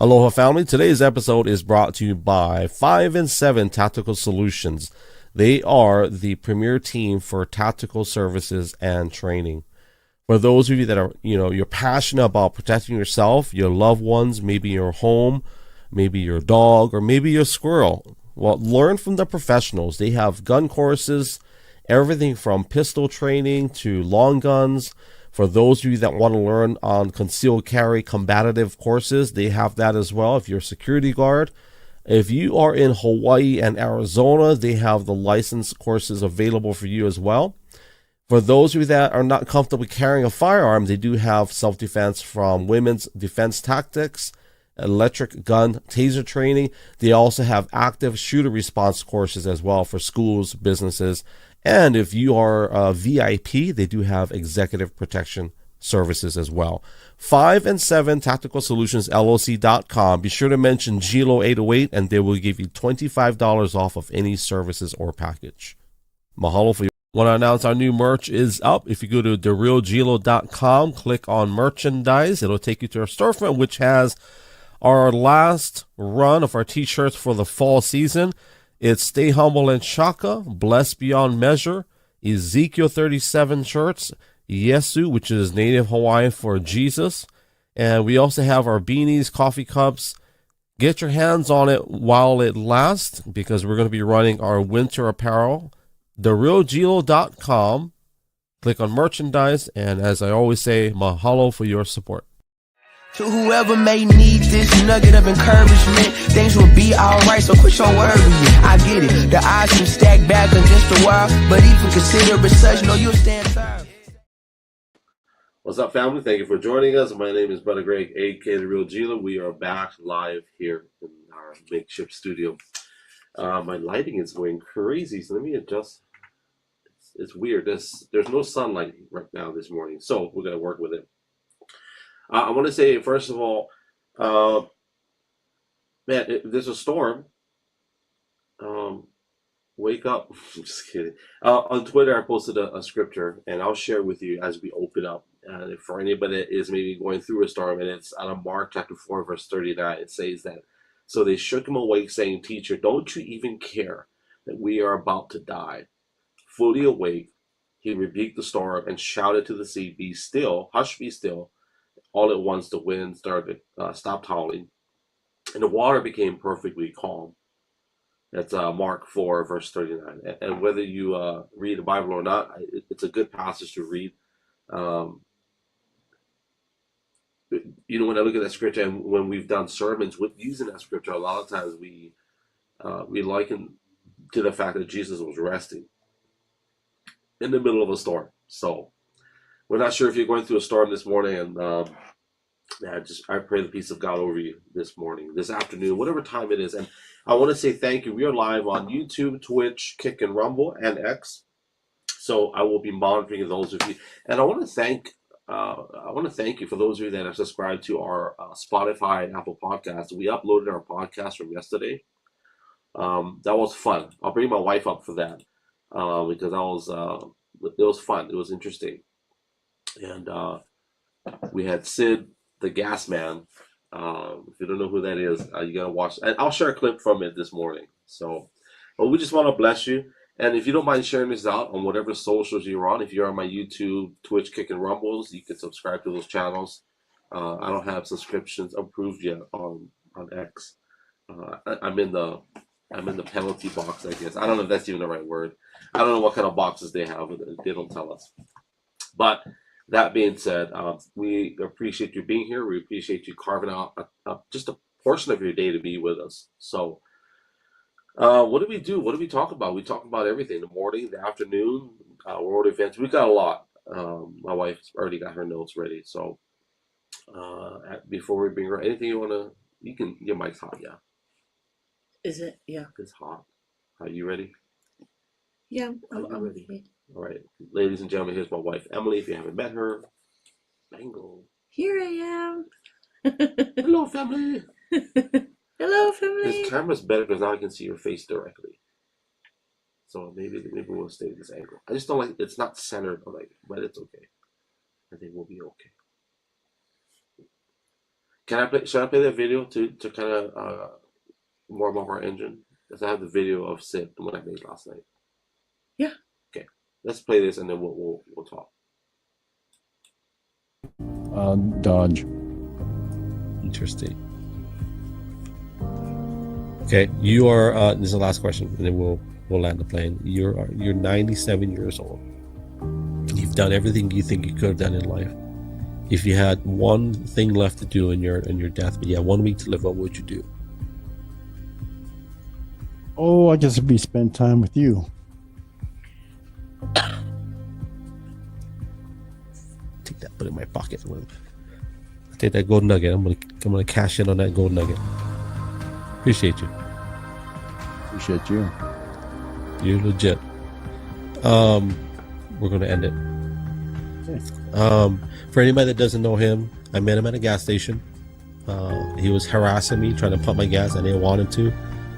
Aloha family, today's episode is brought to you by 5 and 7 Tactical Solutions. They are the premier team for tactical services and training. For those of you that are, you're passionate about protecting yourself, your loved ones, maybe your home, maybe your dog, or maybe your squirrel, well, learn from the professionals. They have gun courses, everything from pistol training to long guns. For those of you that want to learn on concealed carry combative courses, they have that as well if you're a security guard. If you are in Hawaii and Arizona, they have the license courses available for you as well. For those of you that are not comfortable carrying a firearm, they do have self-defense from Women's Defense Tactics, electric gun taser training. They also have active shooter response courses as well for schools, businesses. And if you are a VIP, they do have executive protection services as well. 5 and 7 Tactical Solutions LLC.com. Be sure to mention GLO808 and they will give you $25 off of any services or package. Mahalo for you. Want to announce our new merch is up. If you go to therealglo.com, click on merchandise, it'll take you to our storefront, which has our last run of our t-shirts for the fall season. It's Stay Humble and Shaka, Blessed Beyond Measure, Ezekiel 37 shirts, Yesu, which is Native Hawaiian for Jesus. And we also have our beanies, coffee cups. Get your hands on it while it lasts because we're going to be running our winter apparel. TheRealGilo.com. Click on merchandise. And as I always say, mahalo for your support. To whoever may need this nugget of encouragement, things will be alright, so quit your worrying. I get it, the odds can stack back against the wall, but even consider it such, no, you'll stand firm. What's up, family? Thank you for joining us. My name is Brother Greg, aka The Real Gila. We are back live here in our makeshift studio. My lighting is going crazy, so let me adjust. It's weird. There's no sunlight right now this morning, so we're going to work with it. I want to say, first of all, there's a storm. Wake up. I'm just kidding. On Twitter, I posted a scripture, and I'll share with you as we open up. And for anybody that is maybe going through a storm, and it's out of Mark chapter 4, verse 39, it says that, so they shook him awake, saying, Teacher, don't you even care that we are about to die? Fully awake, he rebuked the storm and shouted to the sea, Be still, hush, be still. All at once, the wind stopped howling, and the water became perfectly calm. That's Mark 4, verse 39. And whether you read the Bible or not, it's a good passage to read. When I look at that scripture, and when we've done sermons with using that scripture, a lot of times we liken to the fact that Jesus was resting in the middle of a storm. So we're not sure if you're going through a storm this morning, and I pray the peace of God over you this morning, this afternoon, whatever time it is. And I want to say thank you. We are live on YouTube, Twitch, Kick and Rumble, and X. So I will be monitoring those of you. And I want to thank you for those of you that are subscribed to our Spotify and Apple podcasts. We uploaded our podcast from yesterday. That was fun. I'll bring my wife up for that because it was fun. It was interesting. And we had Sid, the gas man. If you don't know who that is, you gotta watch. And I'll share a clip from it this morning. So, but we just want to bless you. And if you don't mind sharing this out on whatever socials you're on, if you're on my YouTube, Twitch, Kick and Rumbles, you can subscribe to those channels. I don't have subscriptions approved yet on X. I'm in the penalty box, I guess. I don't know if that's even the right word. I don't know what kind of boxes they have. They don't tell us. But that being said, we appreciate you being here. We appreciate you carving out just a portion of your day to be with us. So, what do we do? What do we talk about? We talk about everything: the morning, the afternoon, world events. We've got a lot. My wife's already got her notes ready. So, before we bring her, anything you want to? Your mic's hot, yeah. Is it? Yeah. It's hot. Are you ready? Yeah, I'm ready. All right, ladies and gentlemen, here's my wife, Emily. If you haven't met her, Mango. Here I am. Hello, family. Hello, family. This camera's better because now I can see your face directly. So maybe we'll stay at this angle. I just don't like it's not centered, but it's okay. I think we'll be okay. Can I play? Should I play that video to kind of warm up our engine? Because I have the video of Sid and what I made last night. Yeah. Okay, let's play this and then we'll talk. Dodge. Interesting. Okay, you are. This is the last question, and then we'll land the plane. You're 97 years old. You've done everything you think you could have done in life. If you had one thing left to do in your deathbed, you had 1 week to live, what would you do? Oh, I guess it'd be spend time with you. Take that, put it in my pocket. Take that gold nugget. I'm gonna cash in on that gold nugget. Appreciate you. Appreciate you. You're legit. We're gonna end it. Okay. For anybody that doesn't know him, I met him at a gas station. He was harassing me, trying to pump my gas. I didn't want him to.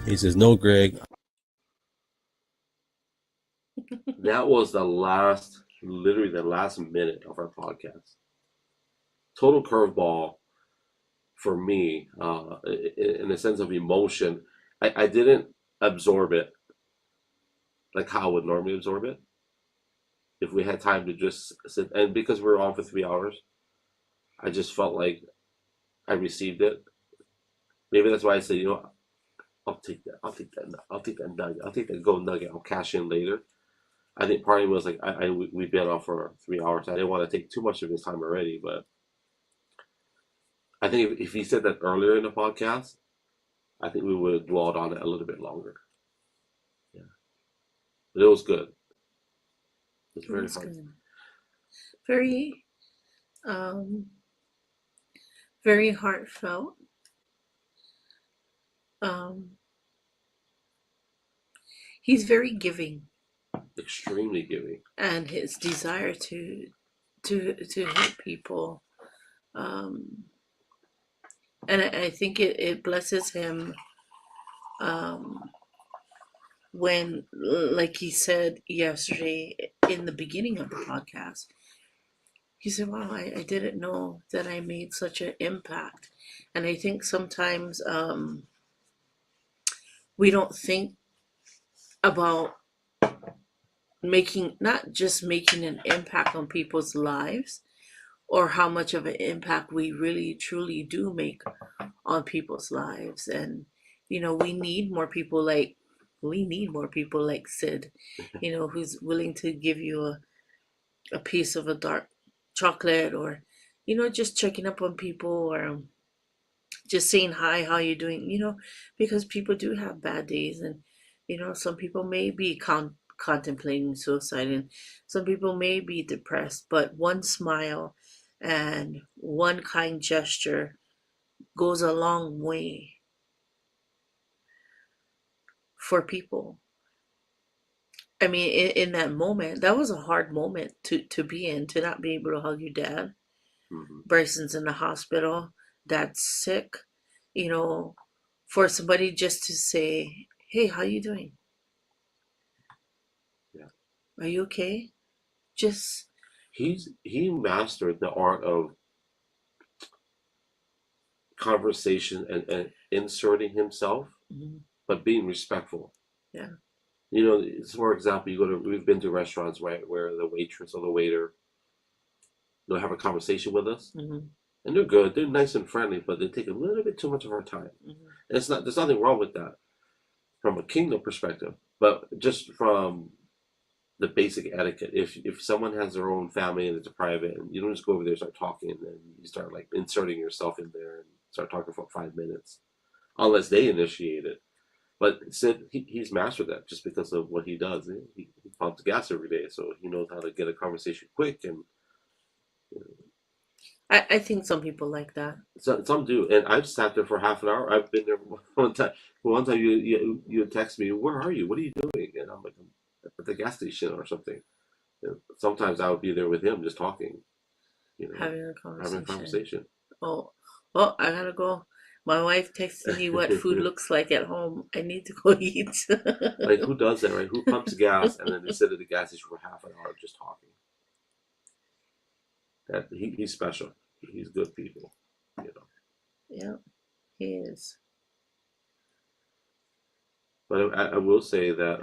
He says, "No, Greg." That was literally the last minute of our podcast. Total curveball for me, in a sense of emotion. I didn't absorb it like how I would normally absorb it. If we had time to just sit, and because we were on for 3 hours, I just felt like I received it. Maybe that's why I said, I'll take that nugget. I'll take that gold nugget. I'll cash in later. I think part of it was like, we've been on for 3 hours. I didn't want to take too much of his time already, but I think if he said that earlier in the podcast, I think we would have dwelled on it a little bit longer. Yeah. But it was good. It's very hard. Good. Very, very heartfelt. He's very giving. Extremely giving. And his desire to help people. And I think it blesses him when, like he said yesterday in the beginning of the podcast, he said, wow, I didn't know that I made such an impact. And I think sometimes we don't think about not just making an impact on people's lives, or how much of an impact we really truly do make on people's lives. And we need more people like Sid, who's willing to give you a piece of a dark chocolate, or just checking up on people, or just saying hi, how you doing, because people do have bad days. And some people may be contemplating suicide, and some people may be depressed, but one smile and one kind gesture goes a long way for people. I mean, in that moment, that was a hard moment to be in, to not be able to hug your dad. Mm-hmm. Bryson's in the hospital, dad's sick, for somebody just to say, hey, how you doing? Yeah. Are you okay? Just... He mastered the art of conversation and inserting himself, mm-hmm. but being respectful. Yeah. For example, we've been to restaurants where the waitress or the waiter, they'll have a conversation with us, mm-hmm. and they're good, they're nice and friendly, but they take a little bit too much of our time. Mm-hmm. And there's nothing wrong with that from a kingdom perspective, but just from the basic etiquette. If someone has their own family and it's a private, and you don't just go over there and start talking, and then you start like inserting yourself in there and start talking for 5 minutes, unless they initiate it. But Sid, he's mastered that just because of what he does. He pumps gas every day, so he knows how to get a conversation quick. And I think some people like that. Some do, and I've sat there for half an hour. I've been there one time. One time you text me, "Where are you? What are you doing?" And I'm like, "I'm at the gas station or something." Sometimes I would be there with him, just talking, having a conversation. Oh, I gotta go. My wife texted me what food looks like at home. I need to go eat. Like, who does that, right? Who pumps gas and then they sit at the gas station for half an hour just talking? He's special. He's good people, is. But I will say that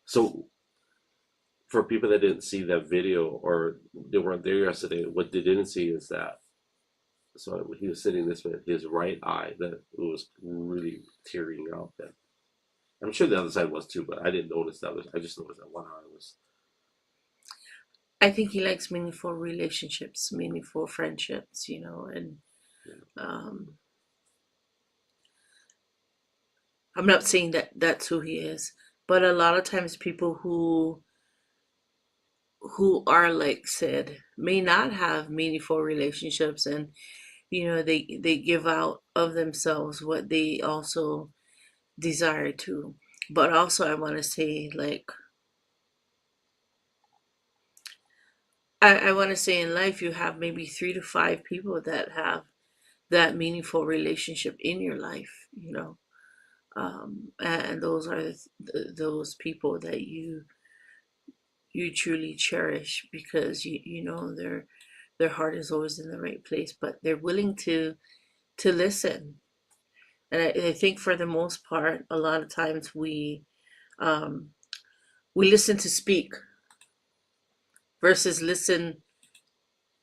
so for people that didn't see that video or they weren't there yesterday, what they didn't see is that so when he was sitting this way, his right eye that was really tearing out. That I'm sure the other side was too, but I didn't notice that. I just noticed that one eye was. I think he likes meaningful relationships, meaningful friendships, and um, I'm not saying that that's who he is, but a lot of times people who are like Sid may not have meaningful relationships, and they give out of themselves what they also desire to. But also I want to say, like, I want to say in life you have maybe 3 to 5 people that have that meaningful relationship in your life, and those are those people that you truly cherish, because you know their heart is always in the right place, but they're willing to listen. And I think for the most part, a lot of times um, we listen to speak versus listen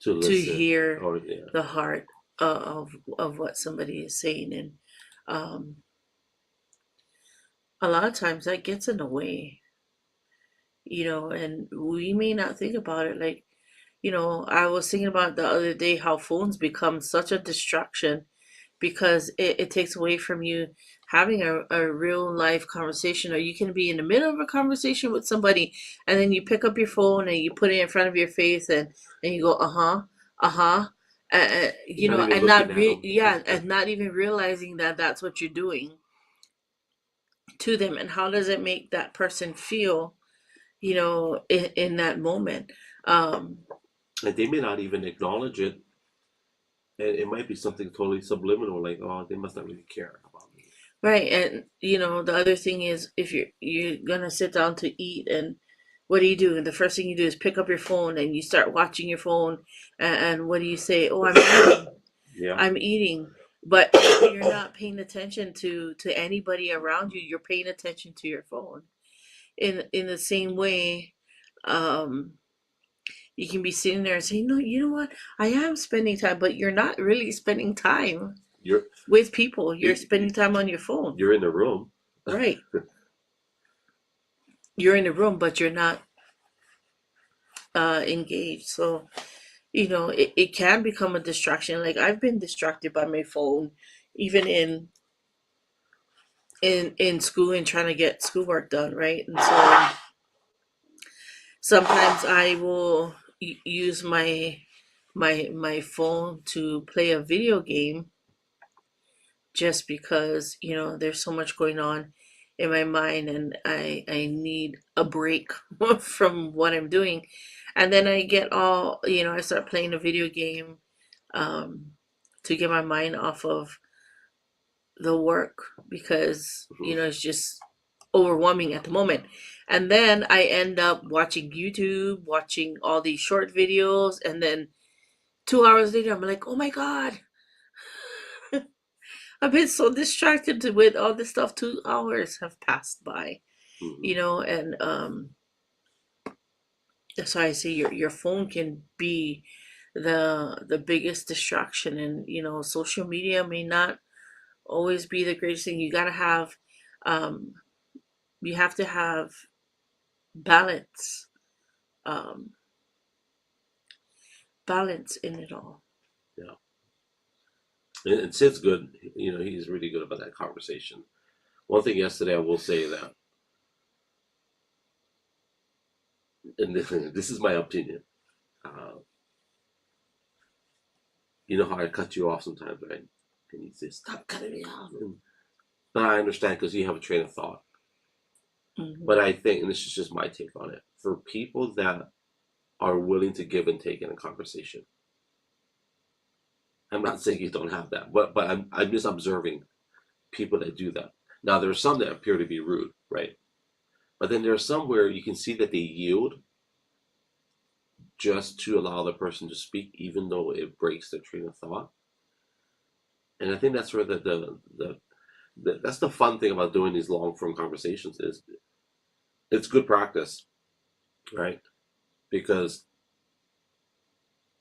To to listen, hear or yeah, the heart of what somebody is saying. And um, a lot of times that gets in the way, and we may not think about it. Like, I was thinking about the other day how phones become such a distraction, because it takes away from you having a real life conversation. Or you can be in the middle of a conversation with somebody, and then you pick up your phone and you put it in front of your face, and you go, uh-huh, uh-huh, you're not even and looking at them. yeah, and not even realizing that that's what you're doing to them. And how does it make that person feel, in that moment? um And they may not even acknowledge it, and it might be something totally subliminal, like, oh, they must not really care about me. Right, and the other thing is, if you're gonna sit down to eat, and what do you do? And the first thing you do is pick up your phone and you start watching your phone, and what do you say? Oh, I'm eating, Yeah, I'm eating. But you're not paying attention to anybody around you. You're paying attention to your phone. In the same way, um, you can be sitting there and saying, no, you know what? I am spending time, but you're not really spending time you're with people. You're you, spending time on your phone. you're in the room. Right. You're in the room, but you're not engaged. So, it can become a distraction. Like, I've been distracted by my phone, even in school, and trying to get schoolwork done, right? And so sometimes I will use my phone to play a video game, just because there's so much going on in my mind, and I need a break from what I'm doing. And then I get all, I start playing a video game, um, to get my mind off of the work, because Mhm. it's just overwhelming at the moment. And then I end up watching YouTube, watching all these short videos, and then 2 hours later I'm like, oh my god, I've been so distracted with all this stuff. 2 hours have passed by, Mhm. and that's why I say your phone can be the biggest distraction. And social media may not always be the greatest thing. Um, you have to have balance, um, balance in it all. Yeah, and Sid's good. He's really good about that conversation. One thing yesterday, I will say that, and this is my opinion. Uh, you know how I cut you off sometimes, right? And you say, "Stop cutting me off." But I understand because you have a train of thought. Hmm. But I think, and this is just my take on it, for people that are willing to give and take in a conversation, I'm not saying you don't have that, but I'm just observing people that do that. Now there are some that appear to be rude, right? But then there are some where you can see that they yield just to allow the person to speak, even though it breaks their train of thought. And I think that's where that's the fun thing about doing these long form conversations is it's good practice, right? Because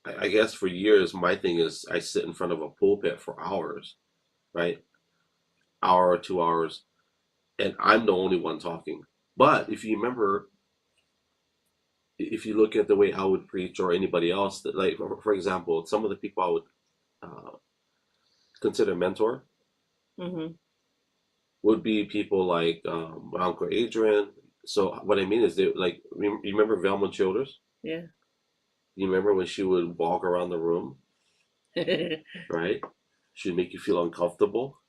I guess for years my thing is I sit in front of a pulpit for hours, right? Hour or 2 hours, and I'm the only one talking. But if you remember, if you look at the way I would preach or anybody else, that like for example, some of the people I would uh, consider mentor Mm-hmm. would be people like my uncle Adrian. So what I mean is, they like you remember Velma Childers? Yeah. You remember when she would walk around the room, right? She'd make you feel uncomfortable,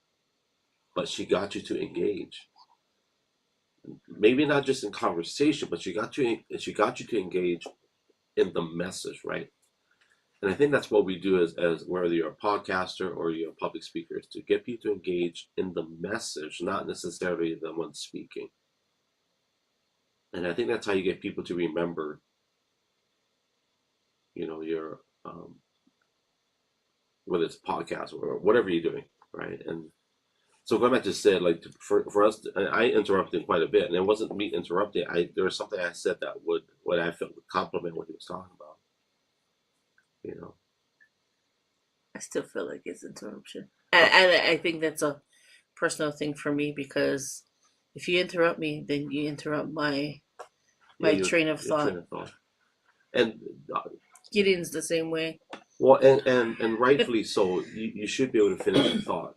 but she got you to engage. Maybe not just in conversation, but she got you to engage in the message, right? And I think that's what we do as whether you're a podcaster or you're a public speaker, is to get people to engage in the message, not necessarily the one speaking. And I think that's how you get people to remember, your whether it's podcast or whatever you're doing, right? And so going back to said, like for us, I interrupted quite a bit, and it wasn't me interrupting. There was something I said that would what I felt would complement what he was talking about. You know, I still feel like it's interruption. And I think that's a personal thing for me because if you interrupt me, then you interrupt my yeah, train of your thought. train of thought, and Gideon's the same way. well, and rightfully so. You should be able to finish your thought,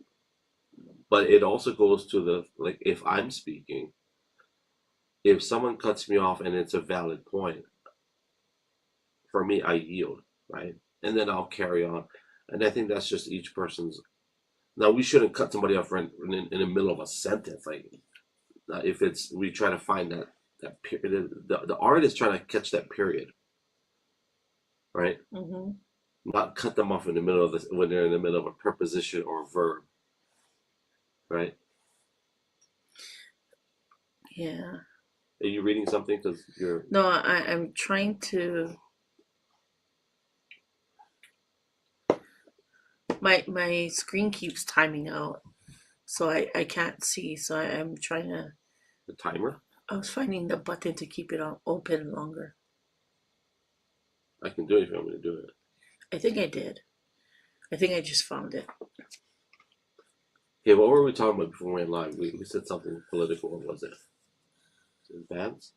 but it also goes to the like if I'm speaking, if someone cuts me off and it's a valid point, for me, I yield, right, and then I'll carry on, and I think that's just each person's. Now we shouldn't cut somebody off in the middle of a sentence, like if it's we try to find that period. The art is trying to catch that period, right? Mm-hmm. Not cut them off in the middle of this when they're in the middle of a preposition or a verb, right? Yeah. Are you reading something? Because you're No, I'm trying to. My screen keeps timing out, so I can't see. So I'm trying to. the timer. I was finding the button to keep it on open longer. I can do it if you want me to do it. I think I did. I think I just found it. Yeah, what were we talking about before we went live? We said something political. What was it? Advance?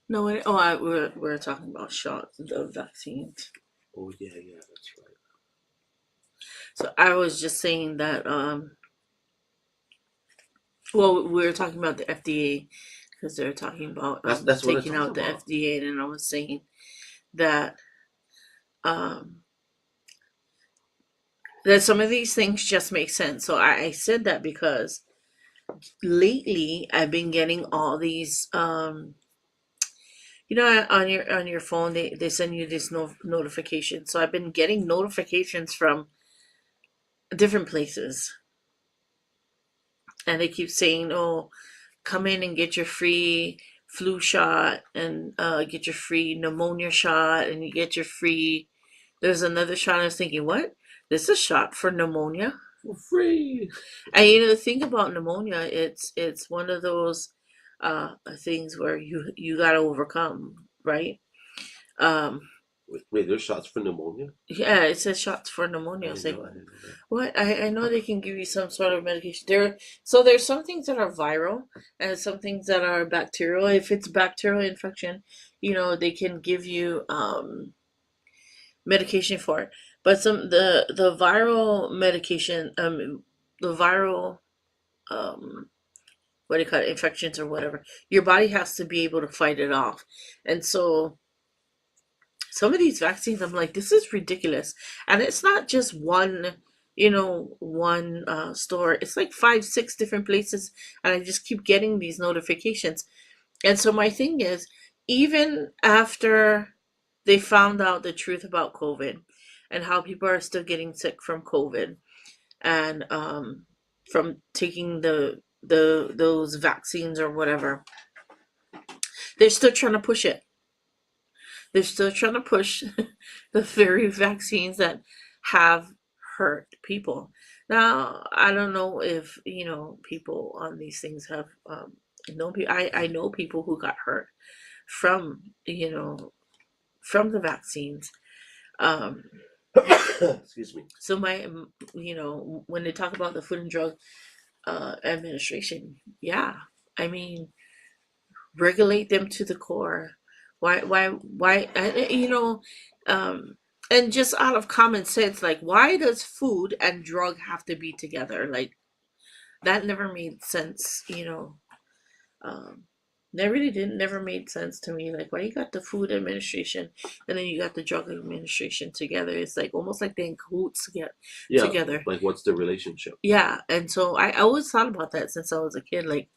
No, we're talking about shots, the vaccines. Oh yeah, that's right. So I was just saying that. Well, we were talking about the FDA because they're talking about That's what I taking talked out the about. FDA, and I was saying that um, that some of these things just make sense. So I said that because lately I've been getting all these on your phone they send you this notifications. So I've been getting notifications from different places, and they keep saying, "Oh, come in and get your free flu shot, and get your free pneumonia shot, and you get your free." There's another shot. I was thinking, what? This is a shot for pneumonia For free. and the thing about pneumonia, it's one of those things where you got to overcome, right? um Wait, there's shots for pneumonia? yeah, it says shots for I pneumonia. It's didn't like, know. I didn't know that. what? I know they can give you some sort of medication there. So there's some things that are viral and some things that are bacterial. If it's bacterial infection, they can give you medication for it. But the viral medication, the viral what do you call it, infections or whatever, your body has to be able to fight it off. And so some of these vaccines, I'm like, this is ridiculous. And it's not just one store. It's like 5, 6 different places, and I just keep getting these notifications. And so my thing is, even after they found out the truth about COVID and how people are still getting sick from COVID and from taking those vaccines or whatever, they're still trying to push it. They're still trying to push the very vaccines that have hurt people. Now, I don't know if, people on these things have, known people. I know people who got hurt from, from the vaccines. Um, Excuse me. so when they talk about the Food and Drug Administration, yeah, I mean, regulate them to the core. Why? Um, and just out of common sense, like, why does food and drug have to be together? Like, that never made sense. Um, that really didn't never made sense to me. Like, why you got the food administration and then you got the drug administration together? It's like almost like they in cahoots Yeah, together. like what's the relationship? Yeah, and so I always thought about that since I was a kid. Like,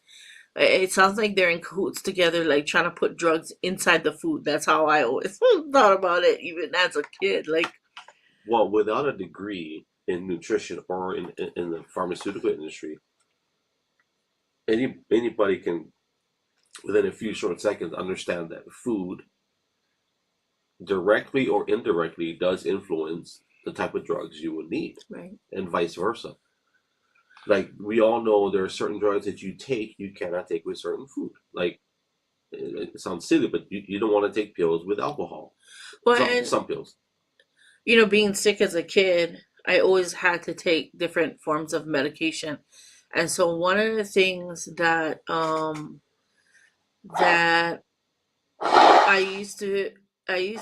it sounds like they're in cahoots together, like trying to put drugs inside the food. That's how I always thought about it, even as a kid. Like, Well, without a degree in nutrition or in the pharmaceutical industry, anybody can, within a few short seconds, understand that food directly or indirectly does influence the type of drugs you would need, right, and vice versa. Like, we all know there are certain drugs that you cannot take with certain food. Like, it sounds silly, but you don't want to take pills with alcohol. well, Some pills. being sick as a kid, I always had to take different forms of medication, and so one of the things that I used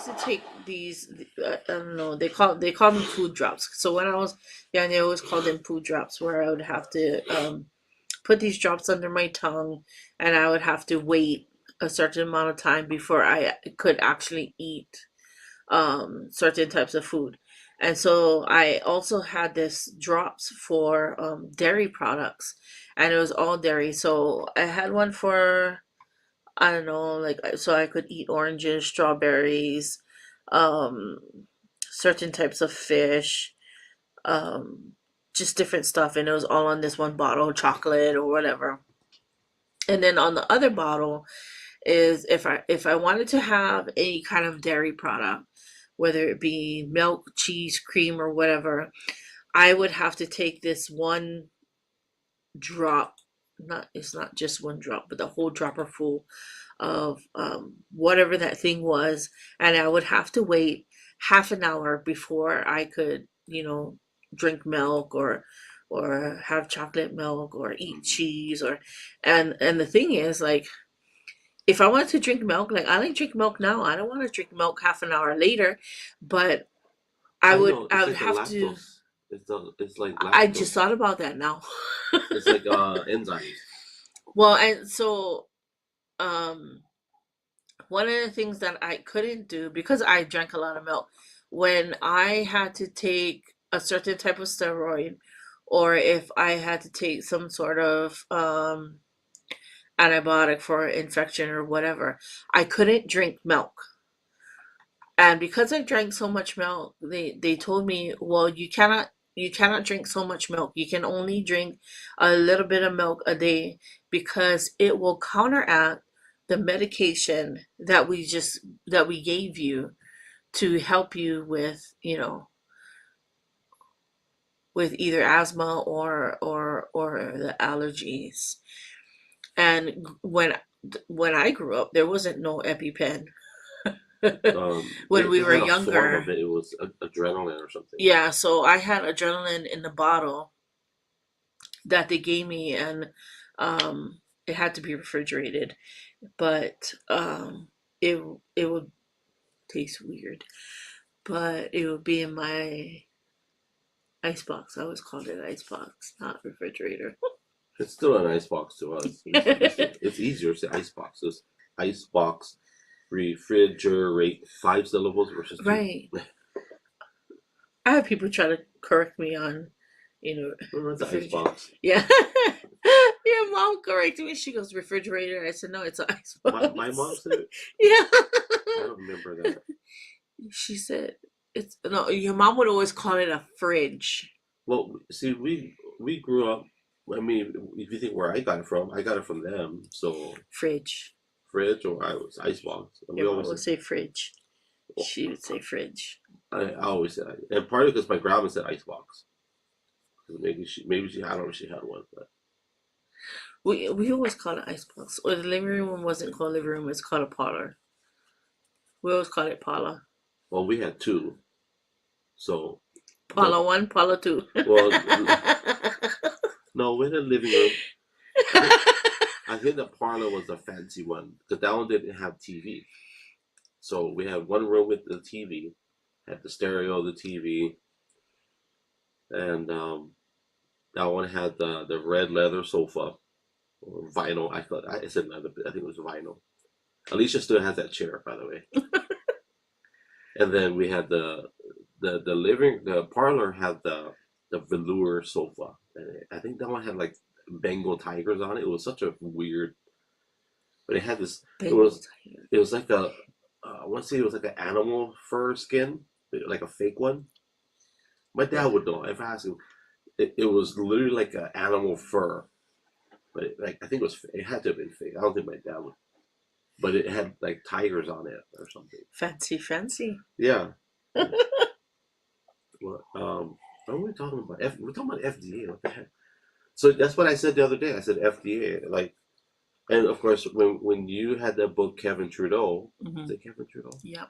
to take these. I don't know. They call them food drops. So when I was young, they always called them food drops, where I would have to put these drops under my tongue, and I would have to wait a certain amount of time before I could actually eat certain types of food. And so I also had this drops for dairy products, and it was all dairy. So I had one for, I don't know, like, so I could eat oranges, strawberries, um, certain types of fish, um, just different stuff, and it was all on this one bottle, chocolate or whatever. And then on the other bottle is if I wanted to have any kind of dairy product, whether it be milk, cheese, cream, or whatever, I would have to take this one drop. Not It's not just one drop, but the whole dropper full of whatever that thing was, and I would have to wait half an hour before I could, drink milk or have chocolate milk or eat cheese or and the thing is, like, if I wanted to drink milk, like, I like drink milk now. I don't want to drink milk half an hour later, but I know, I it's would like the have to. lactose. It's like I just lactose. thought about that now. It's like enzymes. Well, and so um one of the things that I couldn't do because I drank a lot of milk, when I had to take a certain type of steroid, or if I had to take some sort of antibiotic for infection or whatever, I couldn't drink milk. And because I drank so much milk, they told me, well, you cannot drink so much milk. You can only drink a little bit of milk a day because it will counteract the medication that we gave you to help you with, with either asthma or the allergies. And when I grew up, there wasn't no EpiPen. When we It were had a form of younger. it. It was adrenaline or something. Yeah, so I had adrenaline in the bottle that they gave me, and it had to be refrigerated, but it it would taste weird, but it would be in my icebox. I always called it icebox, not refrigerator. It's still an icebox to us. It's easier to say icebox. It's icebox, refrigerate, 5 syllables versus two. Right. I have people try to correct me on, The refrigerator. icebox. Yeah. Your mom corrected me. She goes, refrigerator. I said, no, it's an My icebox. mom said it. Yeah. I don't remember that. She said, it's no, your mom would always call it a fridge. Well, see, we grew up. I mean, if you think where I got it from them. So Fridge. fridge or I was icebox. And we Your mom always would say fridge. She would say fridge. I always said, and partly because my grandma said icebox. Maybe she I don't know if she had one, but We always call it icebox. Or the living room wasn't called living room, it's called a parlor. We always call it parlor. well, we had two. So Parlor one, parlor two. well, no, we had a living room. I think I think the parlor was the fancy one because that one didn't have TV. So we had one room with the TV, had the stereo, the TV, and that one had the red leather sofa or vinyl. I said leather, but I think it was vinyl. Alicia still has that chair, by the way. And then we had the parlor had the velour sofa. And I think that one had like Bengal tigers on it. It was such a weird, but it had this. It was like a I want to say it was like an animal fur skin, like a fake one. My dad would know. If I asked him, it was literally like an animal fur, but like I think it had to have been fake. I don't think my dad would, but it had like tigers on it or something. Fancy, fancy. Yeah. What are we talking about? We're talking about FDA. What the heck? So that's what I said the other day. I said FDA, like, and of course when you had that book, Kevin Trudeau, is it Kevin Trudeau? Yep.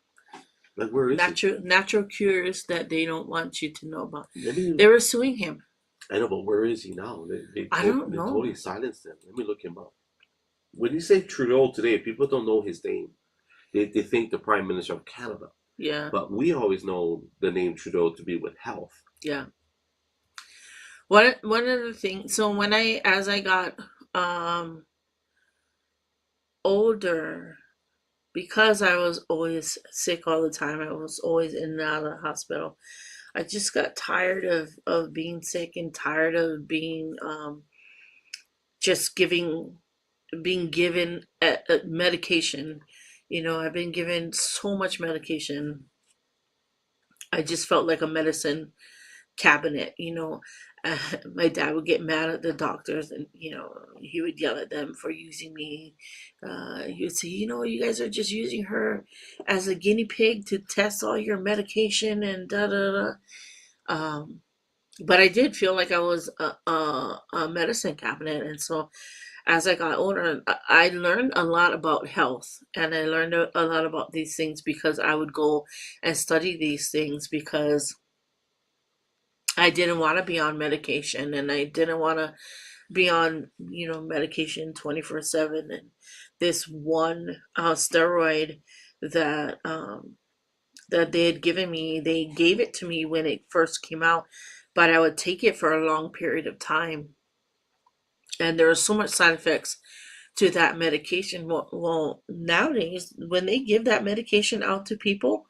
Like, where is natural cures that they don't want you to know about. Maybe, they were suing him. I know, but where is he now? I don't know. They totally silenced him. Let me look him up. When you say Trudeau today, people don't know his name. They think the Prime Minister of Canada. Yeah. But we always know the name Trudeau to be with health. Yeah. One of the things. So as I got older, because I was always sick all the time, I was always in and out of the hospital. I just got tired of being sick and tired of being just being given a medication. I've been given so much medication. I just felt like a medicine cabinet. My dad would get mad at the doctors, and he would yell at them for using me. He would say, you guys are just using her as a guinea pig to test all your medication and da da da. But I did feel like I was a medicine cabinet, and so as I got older, I learned a lot about health, and I learned a lot about these things because I would go and study these things because I didn't want to be on medication, and I didn't want to be on, medication 24/7. And this one steroid that that they had given me, they gave it to me when it first came out, but I would take it for a long period of time, and there were so much side effects to that medication. Well, nowadays, when they give that medication out to people,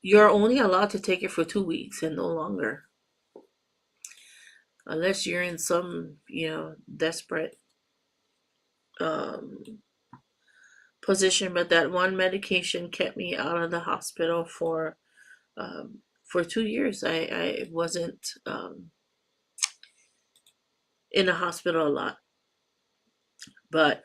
you're only allowed to take it for 2 weeks and no longer. Unless you're in some, desperate position. But that one medication kept me out of the hospital for 2 years. I wasn't in the hospital a lot. But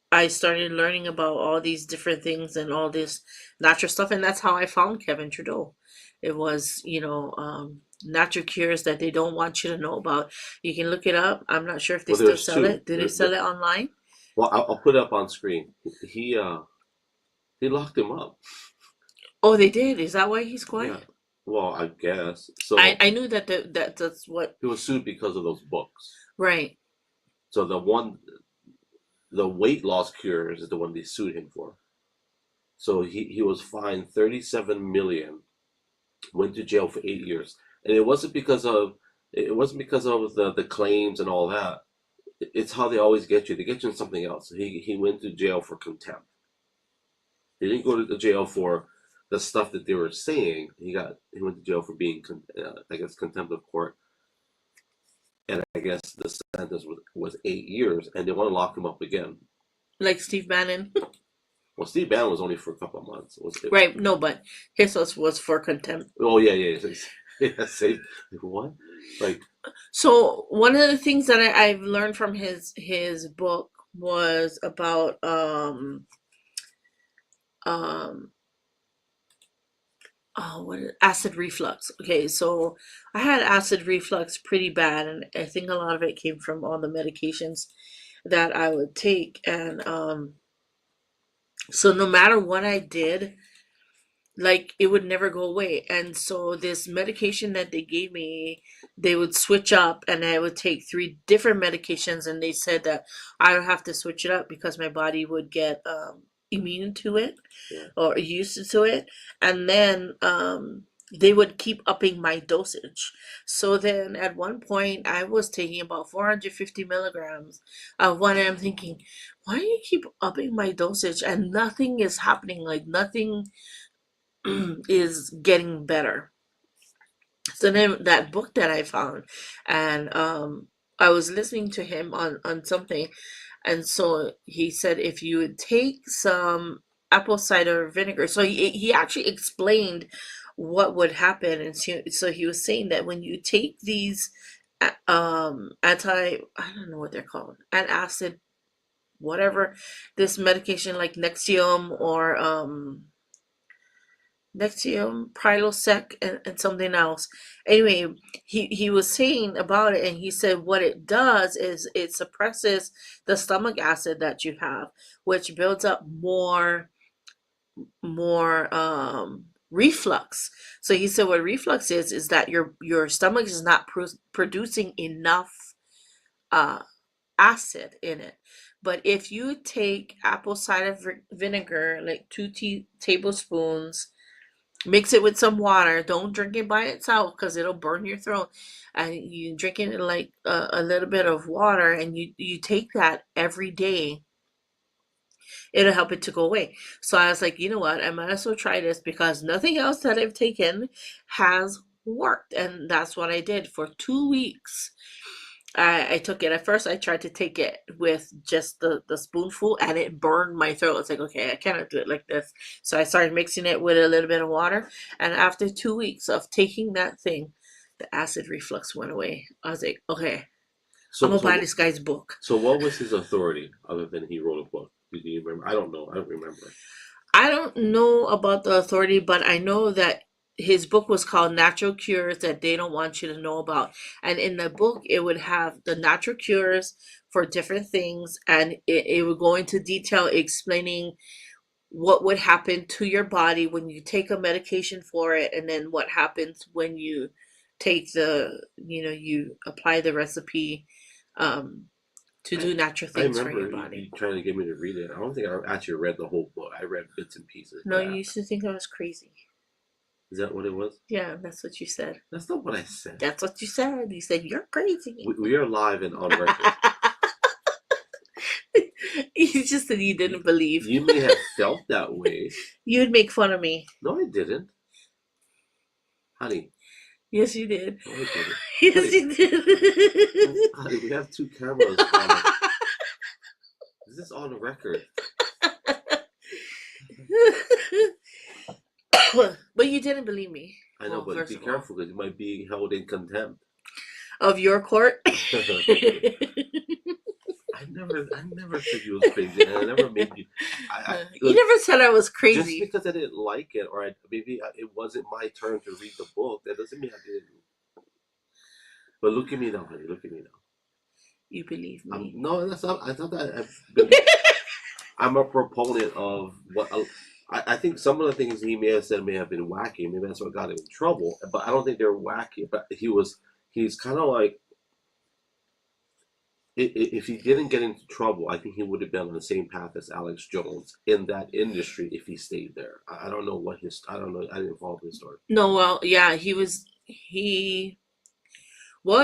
I started learning about all these different things and all this natural stuff, and that's how I found Kevin Trudeau. It was, natural cures that they don't want you to know about. You can look it up. I'm not sure if they still sell it. Did they sell it online? Well, I'll put it up on screen. He locked him up. Oh, they did. Is that why he's quiet? Yeah. Well, I guess so. I knew that's what he was sued because of those books. Right. So the weight loss cures is the one they sued him for. So he was fined 37 million, went to jail for 8 years, and it wasn't because of the claims and all that. It's how they always get you. They get you in something else. He went to jail for contempt. He didn't go to the jail for the stuff that they were saying. He went to jail for being contempt of court. And I guess the sentence was 8 years, and they want to lock him up again. Like Steve Bannon. Well, Steve Bannon was only for a couple of months. Right, no, but his was for contempt. Oh, yeah. Say, what? Like, so one of the things that I've learned from his book was about um acid reflux. Okay, so I had acid reflux pretty bad, and I think a lot of it came from all the medications that I would take. And so no matter what I did, like it would never go away. And so this medication that they gave me, they would switch up, and I would take three different medications, and they said that I would have to switch it up because my body would get immune to it Yeah. or used to it. And then they would keep upping my dosage. So then at one point I was taking about 450 milligrams of one, and I'm thinking, why do you keep upping my dosage and nothing is happening? Like nothing is getting better. So then that book that I found, and I was listening to him on something, and so he said if you would take some apple cider vinegar, so he actually explained what would happen. And so he was saying that when you take these anti, I don't know what they're called, antacid, whatever, this medication like Nexium or Nexium, Prilosec, and something else. Anyway, he was saying about it, and he said what it does is it suppresses the stomach acid that you have, which builds up more reflux. So he said what reflux is that your stomach is not producing enough uh acid in it. But if you take apple cider vinegar, like tablespoons, mix it with some water. Don't drink it by itself because it'll burn your throat. And you drink it in like a little bit of water, and you take that every day. It'll help it to go away. So I was like, you know what? I might as well try this because nothing else that I've taken has worked. And that's what I did for 2 weeks. I took it. At first, I tried to take it with just the spoonful, and it burned my throat. It's like, okay, I cannot do it like this. So I started mixing it with a little bit of water. And after 2 weeks of taking that thing, the acid reflux went away. I was like, okay, I'm So gonna buy this guy's book. so what was his authority other than he wrote a book? Do you remember? I don't know. I don't remember. I don't know about the authority, but I know that his book was called Natural Cures That They Don't Want You to Know About. And in the book, it would have the natural cures for different things, and it would go into detail explaining what would happen to your body when you take a medication for it, and then what happens when you take you apply the recipe um, to do natural I things for remember your you body. trying to get me to read it. I don't think I actually read the whole book. I read bits and pieces. No, you used to think I was crazy. Is that what it was? Yeah, that's what you said. That's not what I said. That's what you said. You said you're crazy. We are live and on record. You just said you didn't believe. You may have felt that way. You would make fun of me. No, I didn't. Honey. Yes, you did. No, I didn't. Yes, Honey, you did. honey, we have two cameras on. Is this on record? But you didn't believe me. I know, Well, but be first of all. careful because you might be held in contempt. Of your court. I never said you was crazy, and I never made you. You never said I was Just crazy. because I didn't like it, or maybe it wasn't my turn to read the book, that doesn't mean I didn't. But look at me now, honey. Look at me now. You believe me. No, that's not. I thought that. I'm a proponent of what. I think some of the things he may have said may have been wacky. Maybe that's what got him in trouble. But I don't think they're wacky. But he's kind of like. If he didn't get into trouble, I think he would have been on the same path as Alex Jones in that industry if he stayed there. I don't know I don't know. I didn't follow his story. No, well, yeah, he was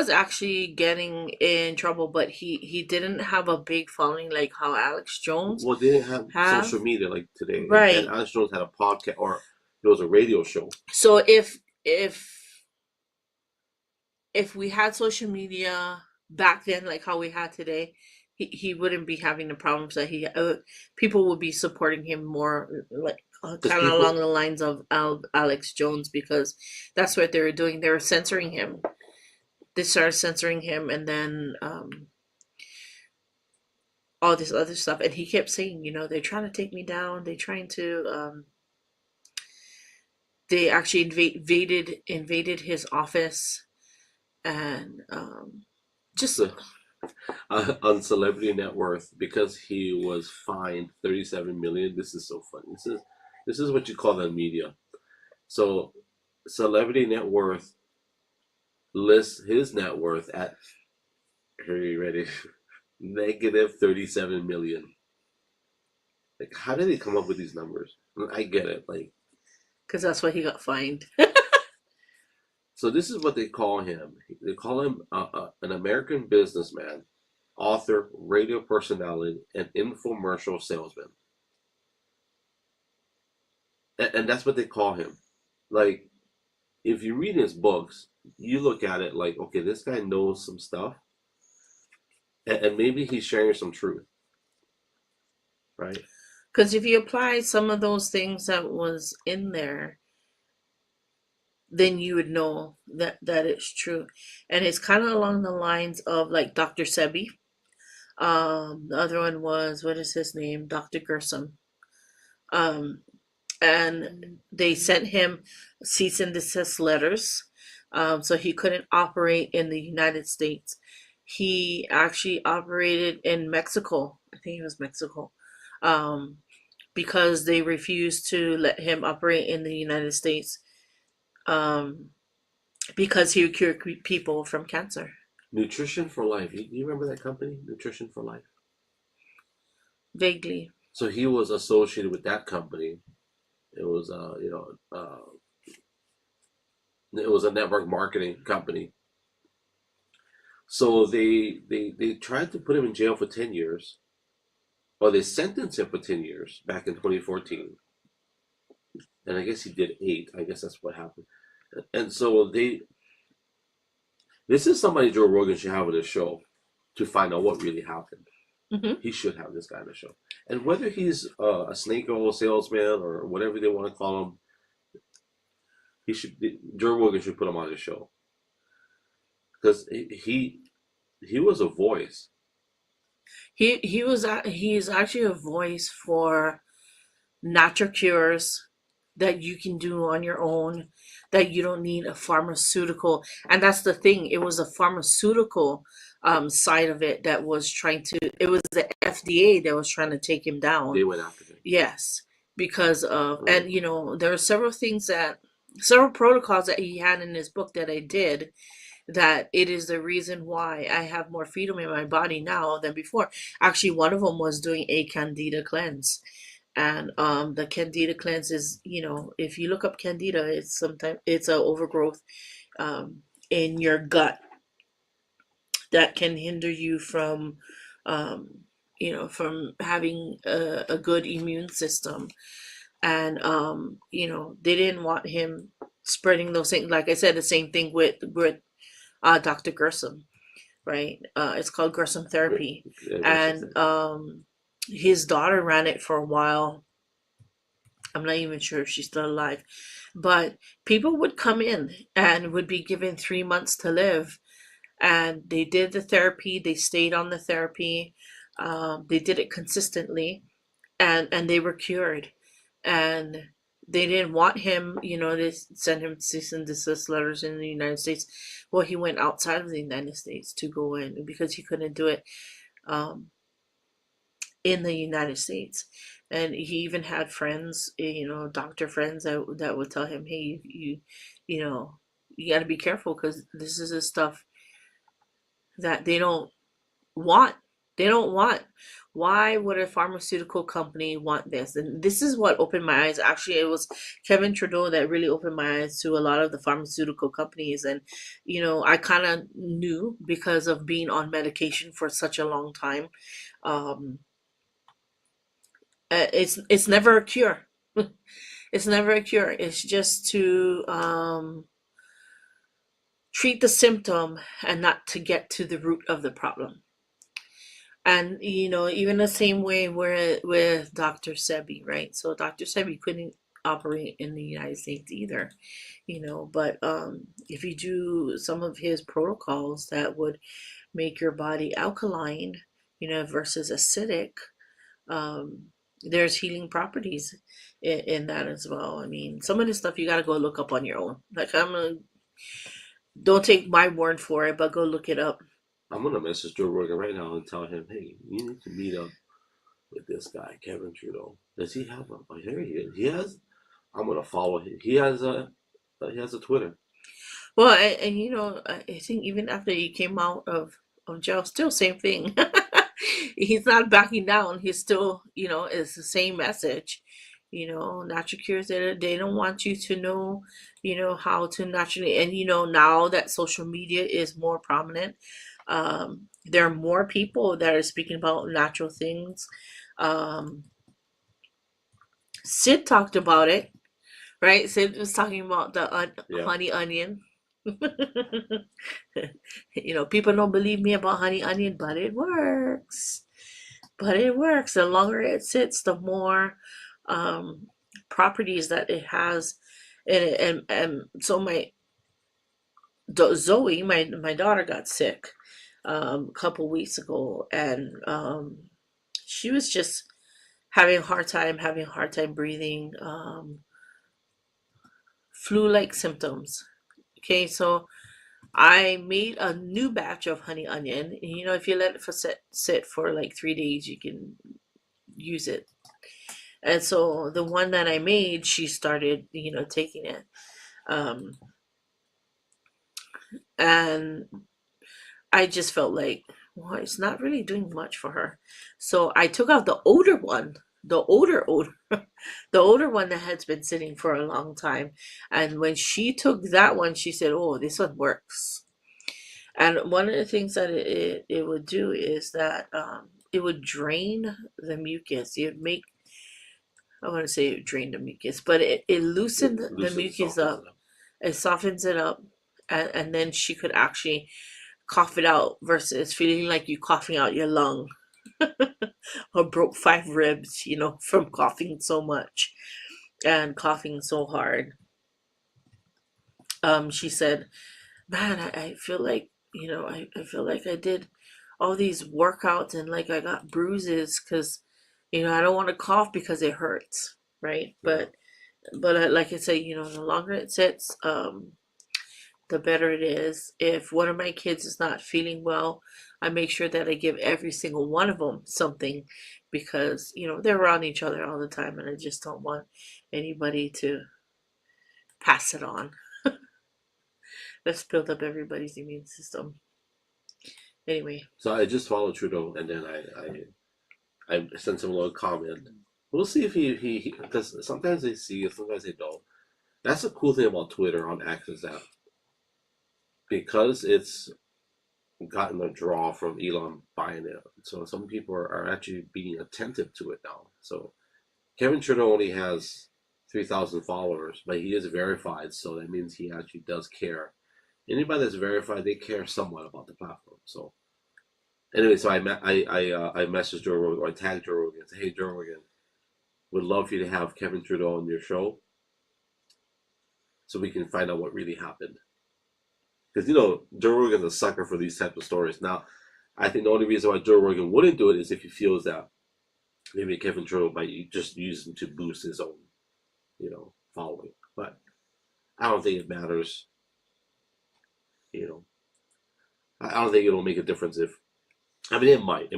actually getting in trouble, but he didn't have a big following like how Alex Jones. Well, they didn't have social media like today, right? And Alex Jones had a podcast, or it was a radio show. So if we had social media back then, like how we had today, he wouldn't be having the problems that he. People would be supporting him more, like kind of along the lines of Alex Jones, because that's what they were doing. They were censoring him. They started censoring him, and then all this other stuff. And he kept saying, they're trying to take me down. They're trying to, they actually invaded his office, and just So, on Celebrity Net Worth, because he was fined 37 million. This is so funny. This is what you call the media. So, Celebrity Net Worth lists his net worth at, are you ready? Negative 37 million. Like, how did they come up with these numbers? I get it. Like, because that's why he got fined. so this is what they call him. They call him an American businessman, author, radio personality, and infomercial salesman. And that's what they call him. Like, if you read his books, you look at it like, okay, this guy knows some stuff, and maybe he's sharing some truth, right? Because if you apply some of those things that was in there, then you would know that it's true. And it's kind of along the lines of like Dr. Sebi. The other one was, what is his name? Dr. Gersom. Um, and they sent him cease and desist letters, so he couldn't operate in the United States. He actually operated in Mexico. I think it was Mexico. Um, because they refused to let him operate in the United States, um, because he would cure people from cancer. Nutrition for Life. You remember that company, Nutrition for Life? Vaguely. So he was associated with that company. It was, it was a network marketing company. So they tried to put him in jail for 10 years, or they sentenced him for 10 years back in 2014. And I guess he did 8. I guess that's what happened. And so this is somebody Joe Rogan should have on his show to find out what really happened. Mm-hmm. He should have this guy on the show. And whether he's a snake oil salesman or whatever they want to call him, Joe Rogan should put him on his show. Because he was a voice. He is actually a voice for natural cures that you can do on your own, that you don't need a pharmaceutical. And that's the thing, it was a pharmaceutical side of it that was it was the FDA that was trying to take him down. They went after him. Yes, because of, and there are several protocols that he had in his book that I did, that it is the reason why I have more freedom in my body now than before. Actually, one of them was doing a candida cleanse. And the candida cleanse is, if you look up candida, it's an overgrowth in your gut that can hinder you from from having a good immune system. And they didn't want him spreading those things. Like I said, the same thing with Dr. Gersom, right? It's called Gersom therapy. And his daughter ran it for a while. I'm not even sure if she's still alive. But people would come in and would be given 3 months to live. And they did the therapy. They stayed on the therapy. They did it consistently. And they were cured. And they didn't want him, to send him cease and desist letters in the United States. Well, he went outside of the United States to go in because he couldn't do it in the United States. And he even had friends, doctor friends that would tell him, hey, you got to be careful, because this is the stuff that they don't want. They don't want. Why would a pharmaceutical company want this? And this is what opened my eyes. Actually, it was Kevin Trudeau that really opened my eyes to a lot of the pharmaceutical companies. And, I kind of knew because of being on medication for such a long time. It's never a cure. It's never a cure. It's just to treat the symptom and not to get to the root of the problem. And even the same way with Dr. Sebi, right? So Dr. Sebi couldn't operate in the United States either, but if you do some of his protocols that would make your body alkaline, versus acidic, there's healing properties in that as well. I mean, some of this stuff you got to go look up on your own. Like, don't take my word for it, but go look it up. I'm gonna message Joe Rogan right now and tell him, hey, you need to meet up with this guy, Kevin Trudeau. Does he have a? Oh, here he is. He has. I'm gonna follow him. He has a Twitter. Well, and I think even after he came out of jail, still same thing. He's not backing down. He's still, it's the same message. Natural cures. They don't want you to know, how to naturally. And now that social media is more prominent, there are more people that are speaking about natural things. Um, Sid talked about it, right? Sid was talking about the Yeah. honey onion. People don't believe me about honey onion, but it works. But it works. The longer it sits, the more properties that it has in it. And so Zoe, my daughter, got sick a couple weeks ago, and she was just having a hard time breathing, flu-like symptoms. Okay, so I made a new batch of honey onion. And, if you let it sit for like 3 days, you can use it. And so the one that I made, she started, taking it. And I just felt like, well, it's not really doing much for her. So I took out the older one, the the older one that has been sitting for a long time. And when she took that one, she said, "Oh, this one works." And one of the things that it would do is that it would drain the mucus. It would make, I want to say it would drain the mucus, but it loosened the mucus up. It softens it up. And then she could actually cough it out versus feeling like you coughing out your lung or broke 5 ribs, from coughing so much and coughing so hard. She said, man, I feel like, I feel like I did all these workouts and like I got bruises because, I don't want to cough because it hurts, right? Yeah. But like I say, the longer it sits, the better it is. If one of my kids is not feeling well, I make sure that I give every single one of them something because, they're around each other all the time and I just don't want anybody to pass it on. Let's build up everybody's immune system. Anyway. So I just followed Trudeau, and then I sent him a little comment. We'll see if he because sometimes they see it, sometimes they don't. That's the cool thing about Twitter on X is that because it's gotten a draw from Elon buying it, so some people are actually being attentive to it now. So Kevin Trudeau only has 3,000 followers, but he is verified, so that means he actually does care. Anybody that's verified, they care somewhat about the platform. So anyway, so I messaged Joe Rogan, or I tagged Joe Rogan and said, hey, Joe Rogan, would love for you to have Kevin Trudeau on your show so we can find out what really happened. Because, Joe Rogan's a sucker for these types of stories. Now, I think the only reason why Joe Rogan wouldn't do it is if he feels that maybe Kevin Trudeau might just use him to boost his own, following. But I don't think it matters. I don't think it'll make a difference if. I mean, it might.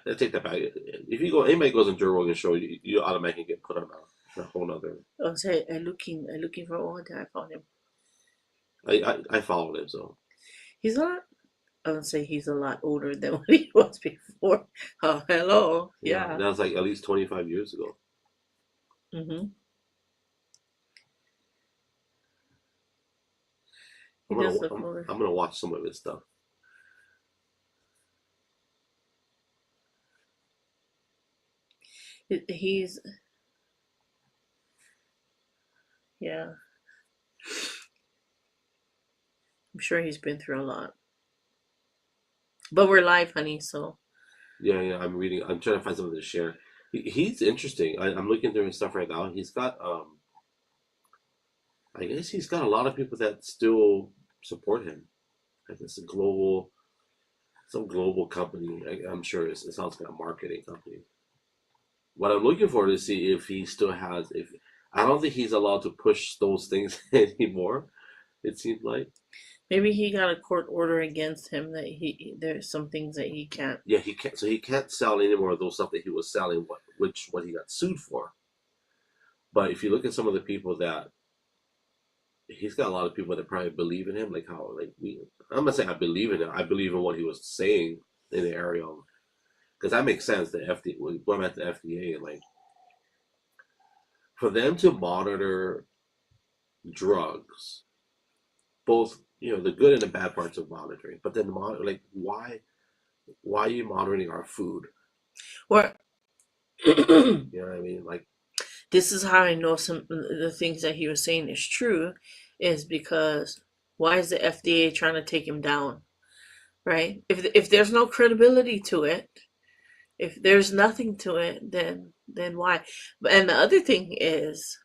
I take that back. If anybody goes on Joe Rogan's show, you automatically get put on a whole other. Oh, sorry, I'm looking for all that I found him. I followed him, so. He's not. I would say he's a lot older than what he was before. Oh, hello. Yeah. That was like at least 25 years ago. Mm-hmm. I'm gonna watch some of his stuff. He's, yeah. I'm sure he's been through a lot. But we're live, honey, so. Yeah, I'm reading. I'm trying to find something to share. He's interesting. I'm looking through his stuff right now. He's got, I guess he's got a lot of people that still support him. Like it's a global. some global company. I'm sure it sounds like a marketing company. What I'm looking for to see if he still has. If I don't think he's allowed to push those things anymore. It seems like. Maybe he got a court order against him that there's some things that he can't. Yeah, he can't. So he can't sell any more of those stuff that he was selling. What he got sued for. But if you look at some of the people that he's got, a lot of people that probably believe in him. Like how like we. I'm not saying I believe in him. I believe in what he was saying in the area of, because that makes sense. The FDA, going back to the FDA, like for them to monitor drugs, both the good and the bad parts of monitoring, but then like why are you monitoring our food? Or You know what I mean? Like this is how I know some of the things that he was saying is true, is because why is the FDA trying to take him down, right? If there's no credibility to it, if there's nothing to it, then why? And the other thing is,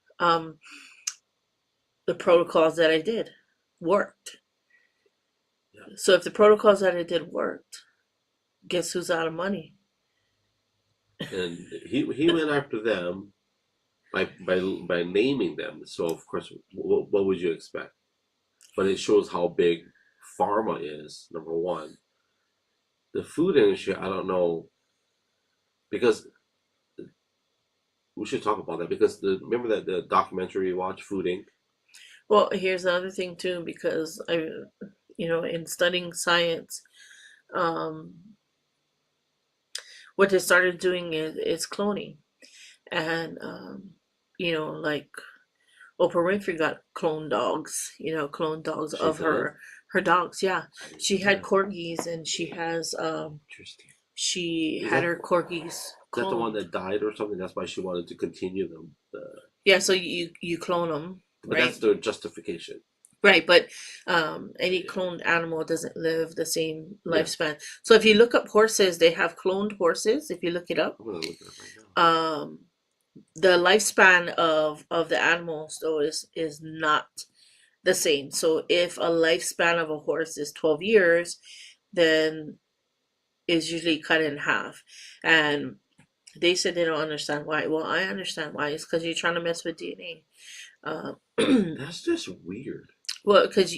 the protocols that I did worked. yeah. So if the protocols that I did worked, guess who's out of money? And he went after them by naming them. So of course, what would you expect? But it shows how big pharma is. Number one, the food industry. I don't know, because we should talk about that, because remember that the documentary we watched, Food Inc. Well, here's the other thing too, because in studying science, um, what they started doing is cloning, and like Oprah Winfrey got clone dogs, clone dogs She of did? her dogs. Yeah, I didn't she know had that. corgis, and she has Interesting. she Is had that her corgis is that the one cloned. that died or something? That's why she wanted to continue them. Yeah, so you clone them, But right? that's their justification. Right, but any Yeah. cloned animal doesn't live the same Yeah. lifespan. So if you look up horses, they have cloned horses. If you look it up, I'm gonna look it up right now. um, the lifespan of the animals though is not the same. So if a lifespan of a horse is 12 years, then is usually cut in half. And they said they don't understand why. Well, I understand why. It's because you're trying to mess with DNA. Uh, That's just weird. well, because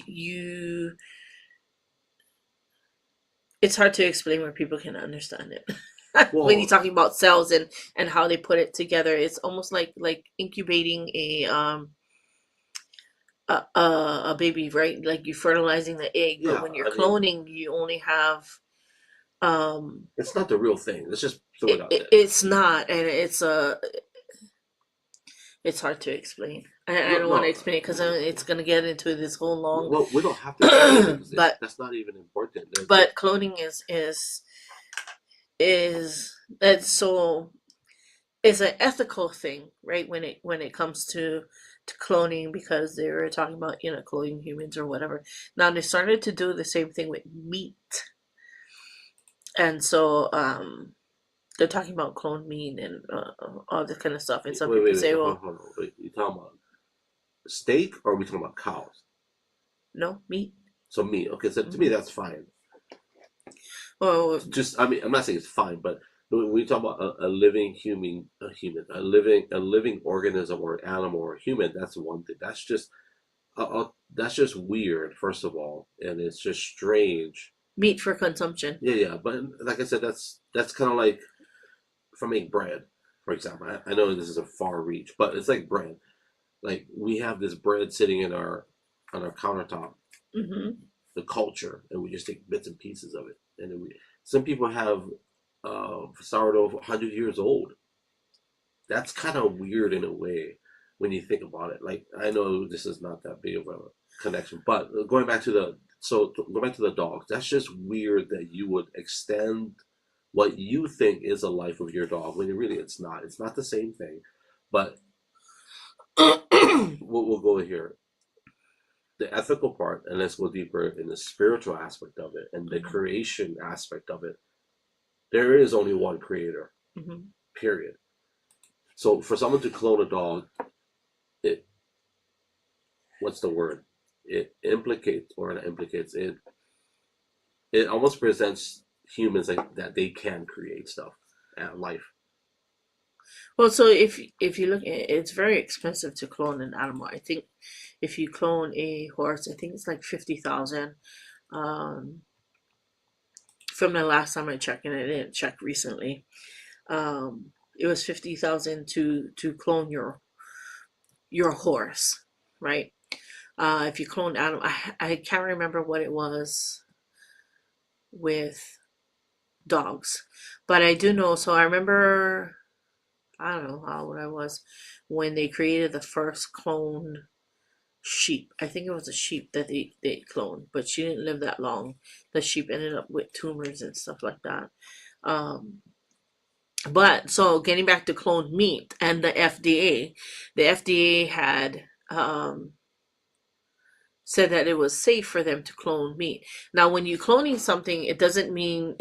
it's hard to explain where people can understand it. When you're Well, talking about cells and how they put it together, it's almost like incubating a baby, right? Like you're fertilizing the egg, but yeah. when you're I mean, cloning, you only have um it's not the real thing. Let's just throw it out there. it's not, and it's hard to explain. I No, don't want to no. explain it because it's gonna get into this whole long. Well, we don't have to explain it because but that's not even important. but cloning is that's so it's an ethical thing, right? When it comes to cloning, because they were talking about cloning humans or whatever. Now they started to do the same thing with meat, and so they're talking about cloned meat and all this kind of stuff. And some Wait, people wait, wait. say, Hold well, on, hold on. Wait, you talking about steak or are we talking about cows? no meat. So meat. Okay, so to me that's fine. Well, Just, I mean, I'm not saying it's fine, but when we talk about a living a living organism or animal or human, that's one thing. That's just weird, first of all, and it's just strange. meat for consumption. Yeah, yeah. But like I said, that's kind of like if I make bread, for example. I know this is a far reach, but it's like bread. Like we have this bread sitting in our on our countertop, Hmm. the culture, and we just take bits and pieces of it. And then some people have sourdough 100 years old. That's kind of weird in a way when you think about it. Like I know this is not that big of a connection, but going back to the dogs, that's just weird that you would extend what you think is a life of your dog when really it's not. It's not the same thing. But we'll go here. The ethical part, and let's go deeper in the spiritual aspect of it and the creation aspect of it. There is only one creator, Hmm. period. So for someone to clone a dog, it what's the word? It implicates or not implicates it. It almost presents humans that they can create stuff and life. Well, so if you look at it, it's very expensive to clone an animal. I think if you clone a horse, I think it's like 50,000. Um, from the last time I checked, and I didn't check recently. It was 50,000 to clone your horse, right? If you clone animal, I can't remember what it was with dogs, but I do know. So I remember, I don't know how old I was when they created the first clone sheep. I think it was a sheep that they cloned, but she didn't live that long. The sheep ended up with tumors and stuff like that. Um, but so getting back to cloned meat and the FDA had said that it was safe for them to clone meat. Now, when you're cloning something, it doesn't mean,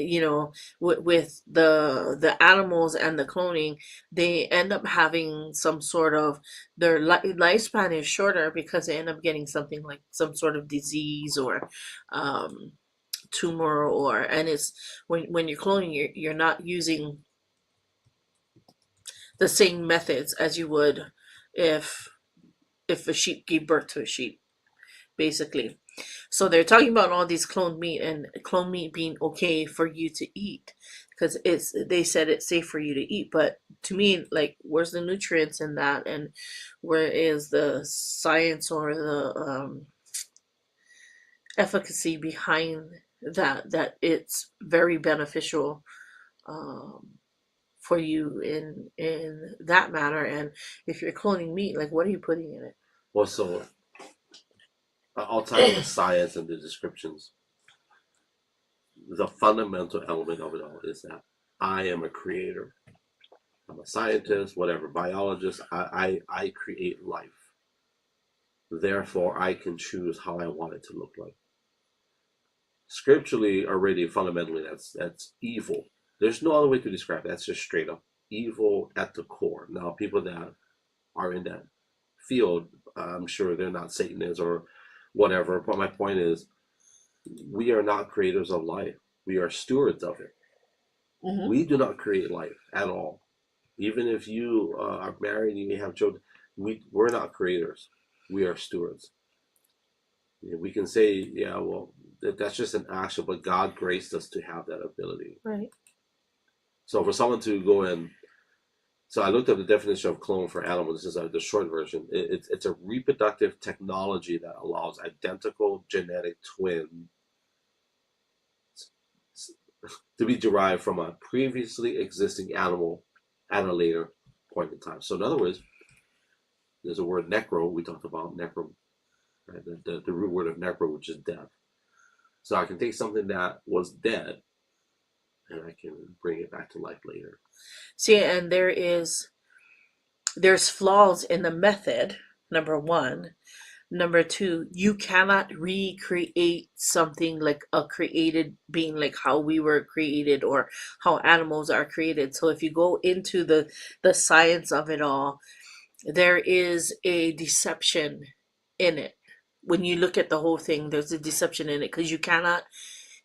with the animals and the cloning, they end up having some sort of their lifespan is shorter because they end up getting something like some sort of disease or um, tumor, and it's when you're cloning, you're not using the same methods as you would if a sheep gave birth to a sheep, basically. So they're talking about all these cloned meat and cloned meat being okay for you to eat because they said it's safe for you to eat. But to me, like, where's the nutrients in that, and where is the science or the efficacy behind that it's very beneficial um, for you in that matter? And if you're cloning meat, like, what are you putting in it? Well, so outside of the science and the descriptions, the fundamental element of it all is that I am a creator. I'm a scientist, whatever, biologist. I create life. Therefore, I can choose how I want it to look like. Scripturally, already fundamentally, that's evil. There's no other way to describe it. That's just straight up evil at the core. Now, people that are in that field, I'm sure they're not Satanists or whatever. But my point is, we are not creators of life. We are stewards of it. Mm-hmm. We do not create life at all. Even if you are married and you may have children, we're not creators. We are stewards. We can say, yeah, well, that's just an action, but God graced us to have that ability. Right. So for someone to go in, so I looked up the definition of clone for animals. This is the short version. It's a reproductive technology that allows identical genetic twin to be derived from a previously existing animal at a later point in time. So in other words, there's a word necro. We talked about necro, right? The root word of necro, which is death. So I can take something that was dead and I can bring it back to life later. See, and there's flaws in the method, number one. Number two, you cannot recreate something like a created being, like how we were created or how animals are created. So if you go into the science of it all, there is a deception in it. When you look at the whole thing, there's a deception in it because you cannot,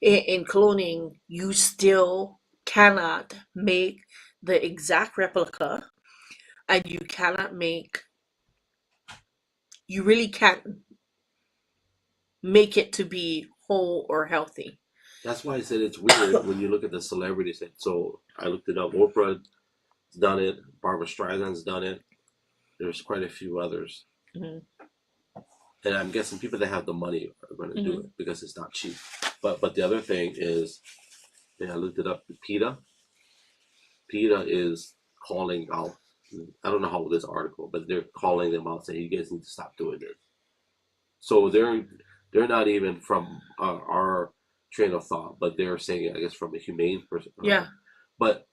in cloning, you still cannot make the exact replica, and you really can't make it to be whole or healthy. That's why I said it's weird when you look at the celebrities. So I looked it up. Oprah's done it. Barbara Streisand's done it. There's quite a few others. Mm-hmm. And I'm guessing people that have the money are going to do Mm-hmm. it because it's not cheap. But the other thing is, I looked it up. PETA is calling out. I don't know how this article, but they're calling them out saying you guys need to stop doing this. So they're not even from our train of thought, but they're saying it, I guess, from a humane person. Yeah. But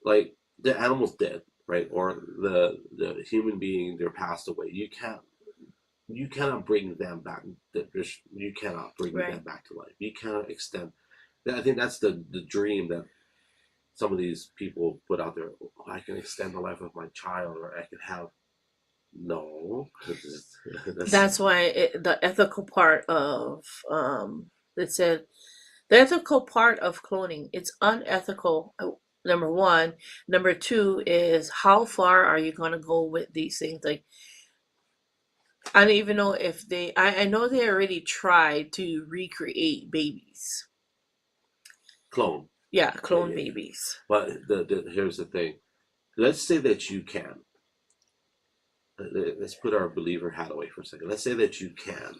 like the animal's dead, right? Or the human being, they're passed away. You cannot bring them back. You cannot bring them back to life. You cannot extend. I think that's the dream that some of these people put out there. Oh, I can extend the life of my child, or I can have. No, that's why the ethical part of it said The ethical part of cloning, it's unethical. Number one. Number two is how far are you going to go with these things? Like, I don't even know if I know they already tried to recreate babies. Clone. Yeah, clone Yeah. babies. But here's the thing. Let's say that you can. Let's put our believer hat away for a second. Let's say that you can.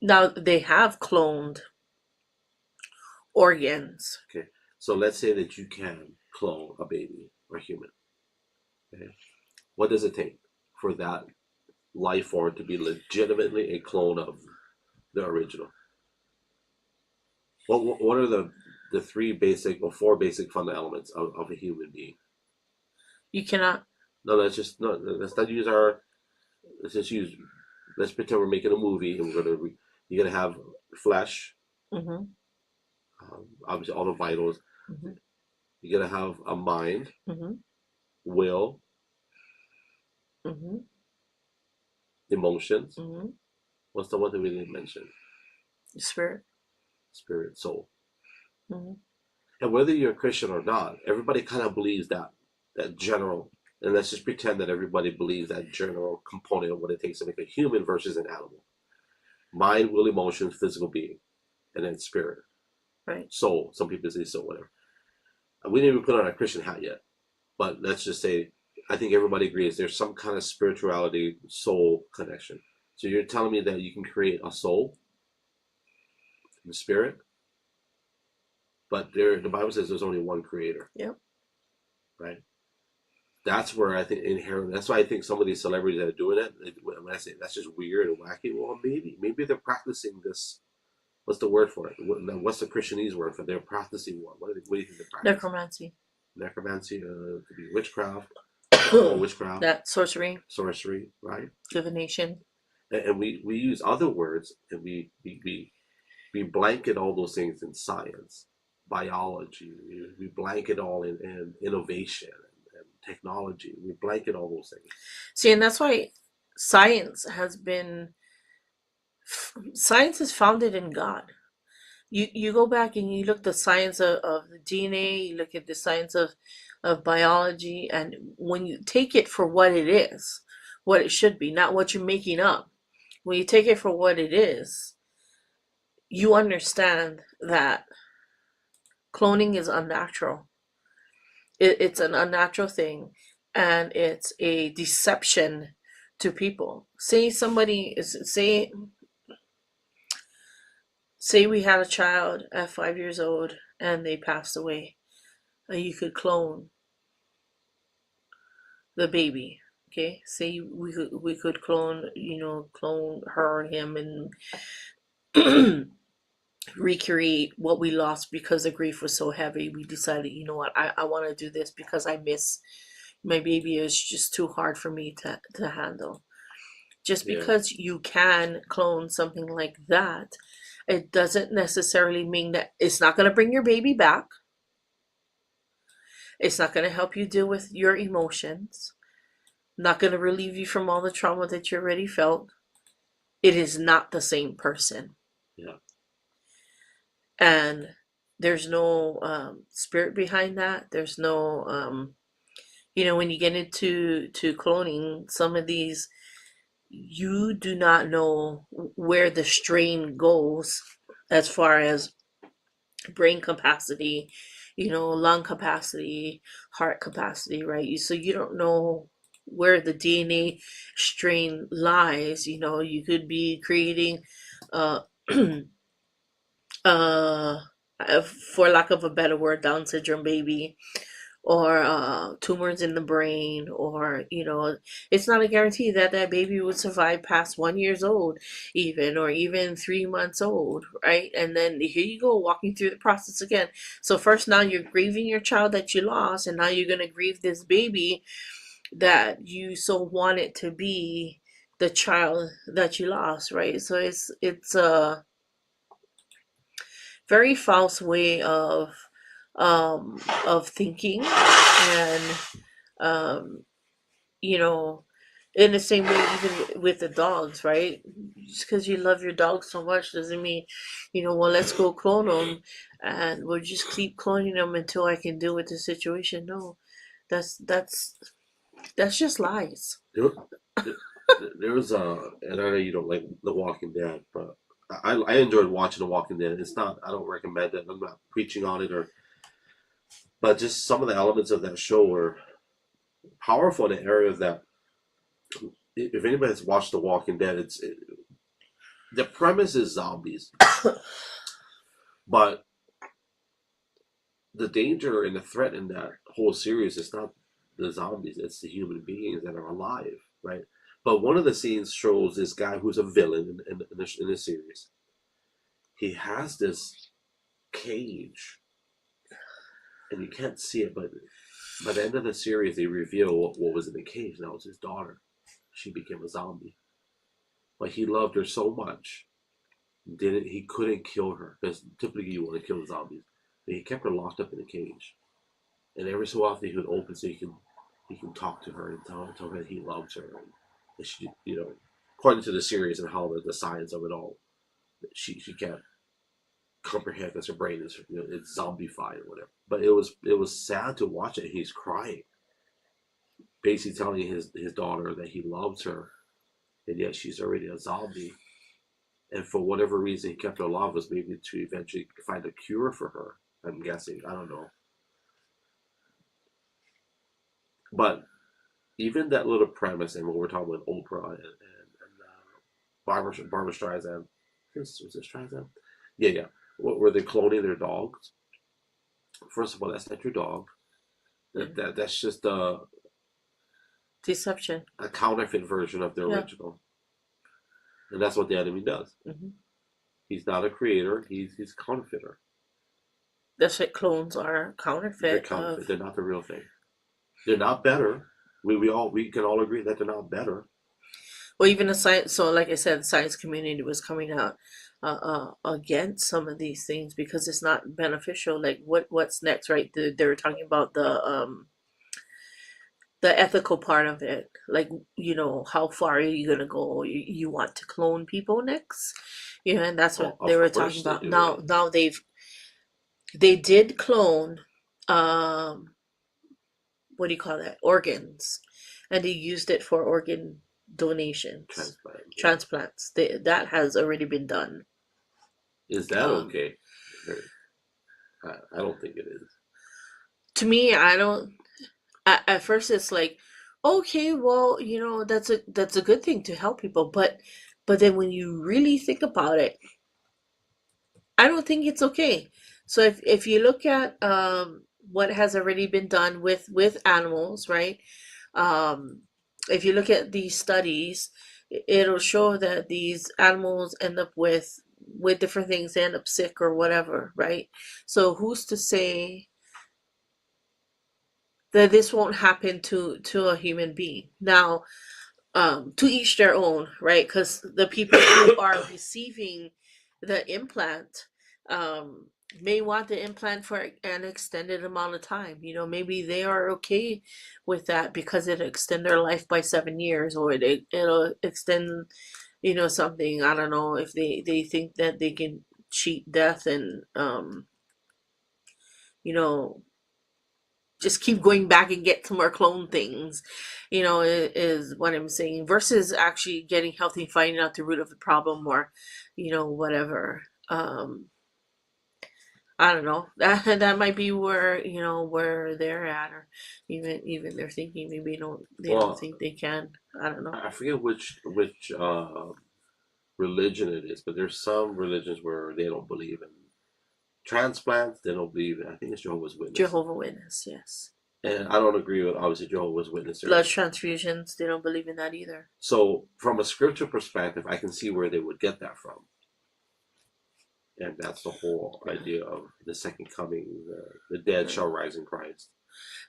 Now, they have cloned organs. Okay. So let's say that you can clone a baby or human. Okay. What does it take for that life form to be legitimately a clone of the original? What are the three basic or four basic fundamental elements of a human being? You cannot. No, let's not use our. Let's just use. Let's pretend we're making a movie and you're gonna have flesh, Mm-hmm. obviously all the vitals. Mm-hmm. You're gonna have a mind, Mm-hmm. will, Mm-hmm. emotions. Mm-hmm. What's the one that we didn't mention? Spirit. Spirit, soul. Mm-hmm. And whether you're a Christian or not, everybody kind of believes that general. And let's just pretend that everybody believes that general component of what it takes to make a human versus an animal. Mind, will, emotions, physical being, and then spirit. Right. Soul. Some people say soul, whatever. We didn't even put on a Christian hat yet. But let's just say, I think everybody agrees there's some kind of spirituality, soul connection. So you're telling me that you can create a soul, the spirit, but the Bible says there's only one creator. Yep. Right? That's where I think inherently, that's why I think some of these celebrities that are doing it, when I say that's just weird and wacky, well, maybe they're practicing this. What's the word for it? What's the Christianese word for it? They're practicing what? What do you think they're practicing? Necromancy. Necromancy, could be witchcraft, witchcraft, That sorcery, right? divination. And we use other words, and we blanket all those things in science, biology. We blanket all in innovation and technology. We blanket all those things. See, and that's why science is founded in God. You go back and you look at the science of the DNA, you look at the science of biology, and when you take it for what it is, what it should be, not what you're making up, when you take it for what it is, you understand that cloning is unnatural. It's an unnatural thing, and it's a deception to people. Say we had a child at 5 years old and they passed away. You could clone the baby. Okay, say we could clone her or him and recreate what we lost because the grief was so heavy. We decided, you know what, I want to do this because I miss my baby. Is just too hard for me to handle. Just because you can clone something like that, it doesn't necessarily mean that it's not going to bring your baby back. It's not going to help you deal with your emotions. Not going to relieve you from all the trauma that you already felt. It is not the same person. Yeah. And there's no spirit behind that. There's no, when you get into cloning, some of these, you do not know where the strain goes as far as brain capacity, lung capacity, heart capacity, right? So you don't know where the DNA strain lies. You could be creating uh uh for lack of a better word, Down syndrome baby, or tumors in the brain, or it's not a guarantee that that baby would survive past 1 years old, even, or even 3 months old, right? And then here you go, walking through the process again. So first, now you're grieving your child that you lost, and now you're going to grieve this baby that you so wanted to be the child that you lost, right? So it's a very false way of thinking, and um, you know, in the same way, even with the dogs, right? Just because you love your dog so much doesn't mean, well, let's go clone them, and we'll just keep cloning them until I can deal with the situation. No, that's that's that's just lies. There, there was and I know you don't like The Walking Dead, but I enjoyed watching The Walking Dead. It's not, I don't recommend it. I'm not preaching on it, but just some of the elements of that show were powerful in an area that if anybody's watched The Walking Dead, the premise is zombies, but the danger and the threat in that whole series is not the zombies; it's the human beings that are alive, right? But one of the scenes shows this guy who's a villain in the series. He has this cage, and you can't see it, but by the end of the series, they reveal what was in the cage. And that was his daughter. She became a zombie, but he loved her so much, he couldn't kill her because typically you want to kill the zombies. But he kept her locked up in a cage, and every so often he would open so he can talk to her and tell her that he loves her, and she, according to the series and how the science of it all, she can't comprehend because her brain is, it's zombified or whatever. But it was sad to watch it. He's crying, basically telling his daughter that he loves her, and yet she's already a zombie. And for whatever reason, he kept her alive was maybe to eventually find a cure for her. I'm guessing. I don't know. But even that little premise, and when we're talking with Oprah and Barbara Streisand, was it Streisand? Yeah. Were they cloning their dogs? First of all, that's not your dog. That's just Deception. a counterfeit version of the original, and that's what the enemy does. Mm-hmm. He's not a creator. He's a counterfeiter. That's what clones are, counterfeit. They're counterfeit. They're not the real thing. They're not better. We can all agree that they're not better. Well, even the science. So, like I said, the science community was coming out against some of these things because it's not beneficial. Like, what's next, right? They were talking about the ethical part of it. Like, how far are you gonna go? You want to clone people next? And that's what they were talking about. Now they did clone what do you call that, organs, and they used it for organ donations, transplants. That has already been done. Is that okay? I don't think it is. To me, I don't. At first, it's like, okay, well, that's a good thing to help people, but then when you really think about it, I don't think it's okay. So if you look at what has already been done with animals, right? If you look at these studies, it'll show that these animals end up with different things, they end up sick or whatever, right? So who's to say that this won't happen to a human being? Now, to each their own, right? Because the people who are receiving the implant may want the implant for an extended amount of time. Maybe they are okay with that because it'll extend their life by 7 years, or it'll extend, something. I don't know if they think that they can cheat death and, just keep going back and get some more clone things, is what I'm saying, versus actually getting healthy, finding out the root of the problem, or, whatever. I don't know. That might be where where they're at, or even they're thinking maybe they don't think they can. I don't know. I forget which religion it is, but there's some religions where they don't believe in transplants. They don't believe in. I think it's Jehovah's Witness. Jehovah's Witness, yes. And I don't agree with obviously Jehovah's Witness. Blood transfusions, they don't believe in that either. So from a scripture perspective, I can see where they would get that from. And that's the whole idea of the second coming. The dead shall rise in Christ.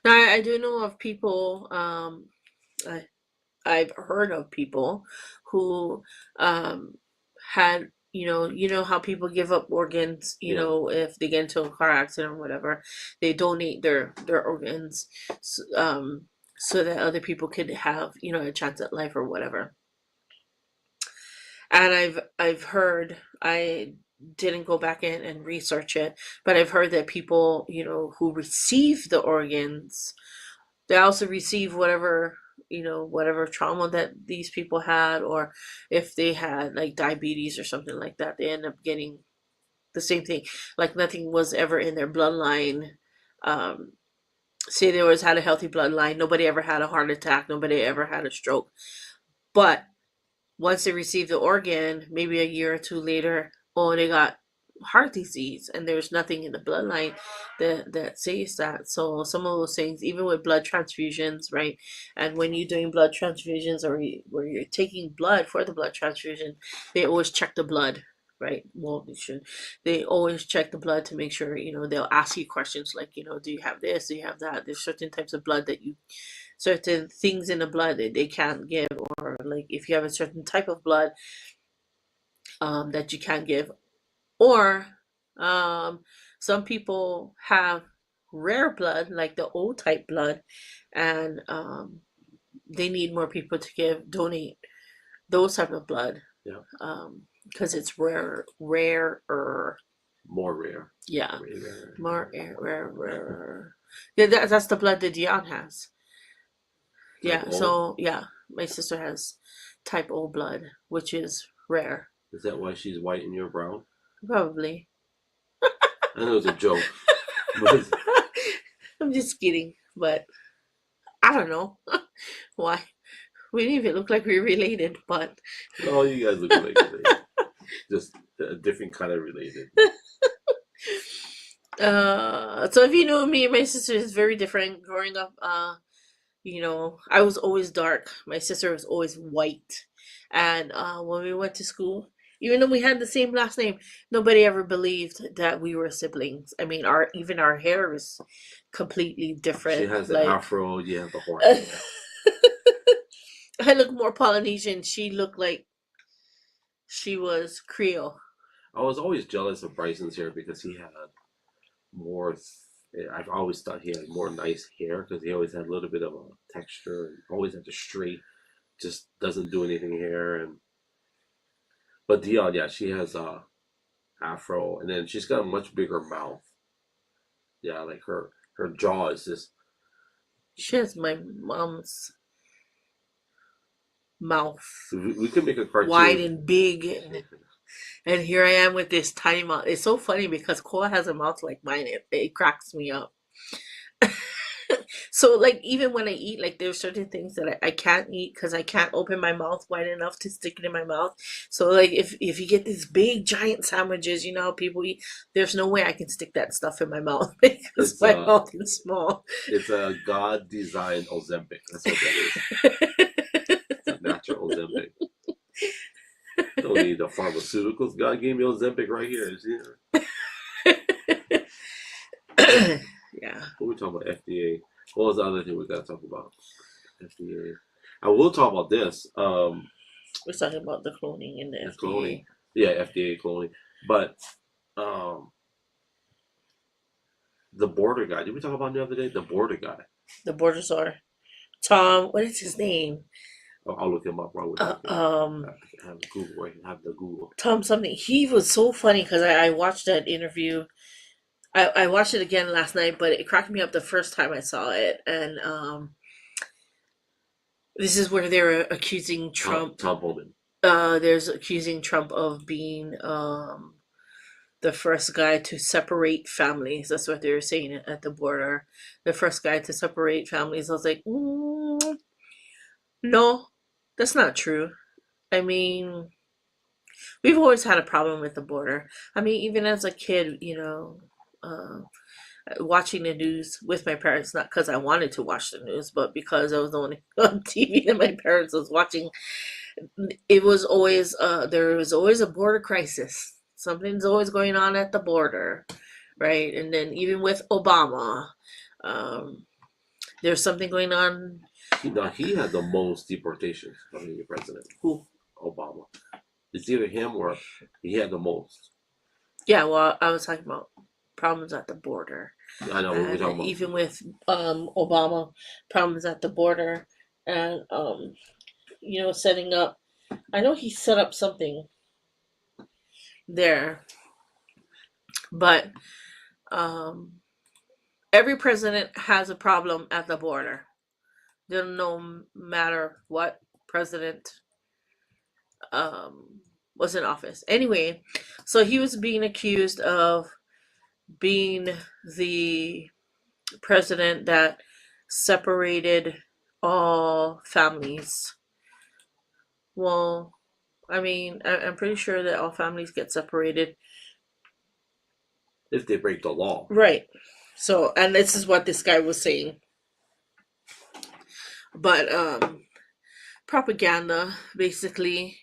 Now, I do know of people, I've heard of people who had, how people give up organs, if they get into a car accident or whatever, they donate their organs. so that other people could have, a chance at life or whatever. And I've heard, I didn't go back in and research it, but I've heard that people, who receive the organs, they also receive whatever, whatever trauma that these people had, or if they had like diabetes or something like that, they end up getting the same thing. Like nothing was ever in their bloodline. Um, Say they always had a healthy bloodline, nobody ever had a heart attack, nobody ever had a stroke. But once they receive the organ, maybe a year or two later, oh, they got heart disease, and there's nothing in the bloodline that says that. So some of those things, even with blood transfusions, right? And when you're doing blood transfusions, or where you're taking blood for the blood transfusion, they always check the blood, right? Well, they always check the blood to make sure, they'll ask you questions like, do you have this? Do you have that? There's certain types of blood that certain things in the blood that they can't give, or like if you have a certain type of blood that you can't give, or some people have rare blood, like the O type blood, and they need more people to donate those type of blood. Yeah. Because it's rarer. More rare. Yeah. Rare. More rare. Yeah, that's the blood that Dion has. Yeah. Type O? So yeah, my sister has type O blood, which is rare. Is that why she's white and you're brown? Probably. I know it's a joke. I'm just kidding, but I don't know why. We didn't even look like we're related, but Oh, you guys look like related. Just a different kind of related. So if you know me, my sister is very different. Growing up, I was always dark. My sister was always white. And when we went to school, even though we had the same last name, nobody ever believed that we were siblings. I mean, our hair is completely different. She has the like afro, you have the horn. I look more Polynesian. She looked like she was Creole. I was always jealous of Bryson's hair because he had more. I've always thought he had more nice hair because he always had a little bit of a texture and always had the straight, just doesn't do anything here. But Dion, yeah, she has a afro, and then she's got a much bigger mouth. Yeah, like her jaw is just. She has my mom's mouth. We could make a cartoon. Wide and big, and here I am with this tiny mouth. It's so funny because Koa has a mouth like mine. It cracks me up. So like even when I eat, like there's certain things that I can't eat because I can't open my mouth wide enough to stick it in my mouth. So like if you get these big giant sandwiches, you know how people eat, there's no way I can stick that stuff in my mouth because my mouth is small. It's a God designed Ozempic. That's what that is. It's a natural Ozempic. Don't need the pharmaceuticals. God gave me Ozempic right here. Yeah. What are we talking about? FDA. What was the other thing we got to talk about? FDA. I will talk about this. We're talking about the cloning and the FDA. Cloning. Yeah, FDA cloning. But the border guy. Did we talk about him the other day? The border guy. The border czar. Tom, what is his name? I'll look him up right away. Have Google. I can have the Google. Tom something. He was so funny because I watched that interview. I watched it again last night, but it cracked me up the first time I saw it. And this is where they're accusing Trump. Tom Homan. There's accusing Trump of being the first guy to separate families. That's what they were saying at the border. The first guy to separate families. I was like, no, that's not true. I mean, we've always had a problem with the border. I mean, even as a kid, watching the news with my parents, not because I wanted to watch the news, but because I was the only on TV that my parents was watching. It was always there was always a border crisis. Something's always going on at the border, right? And then even with Obama, there's something going on. He had the most deportations of any president. Who? Obama. It's either him or he had the most. Yeah, well, I was talking about problems at the border. I know what we're And talking about. even with Obama, problems at the border, and setting up. I know he set up something there, but um, every president has a problem at the border. No matter what president was in office. Anyway, so he was being accused of being the president that separated all families. Well, I mean, I'm pretty sure that all families get separated. If they break the law. Right. So, and this is what this guy was saying. But propaganda, basically.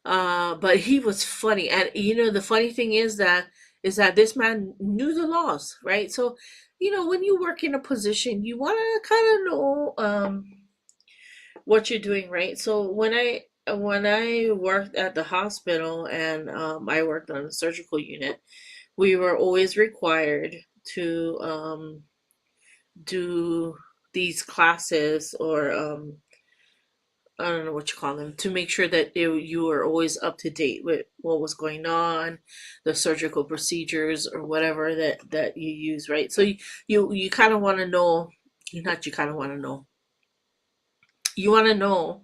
But he was funny. And the funny thing is that this man knew the laws, right? So, when you work in a position, you want to kind of know what you're doing, right? So when I worked at the hospital, and I worked on a surgical unit, we were always required to do these classes, or I don't know what you call them, to make sure that you were always up to date with what was going on, the surgical procedures or whatever that you use, right? So you kind of want to know, not you kind of want to know, you want to know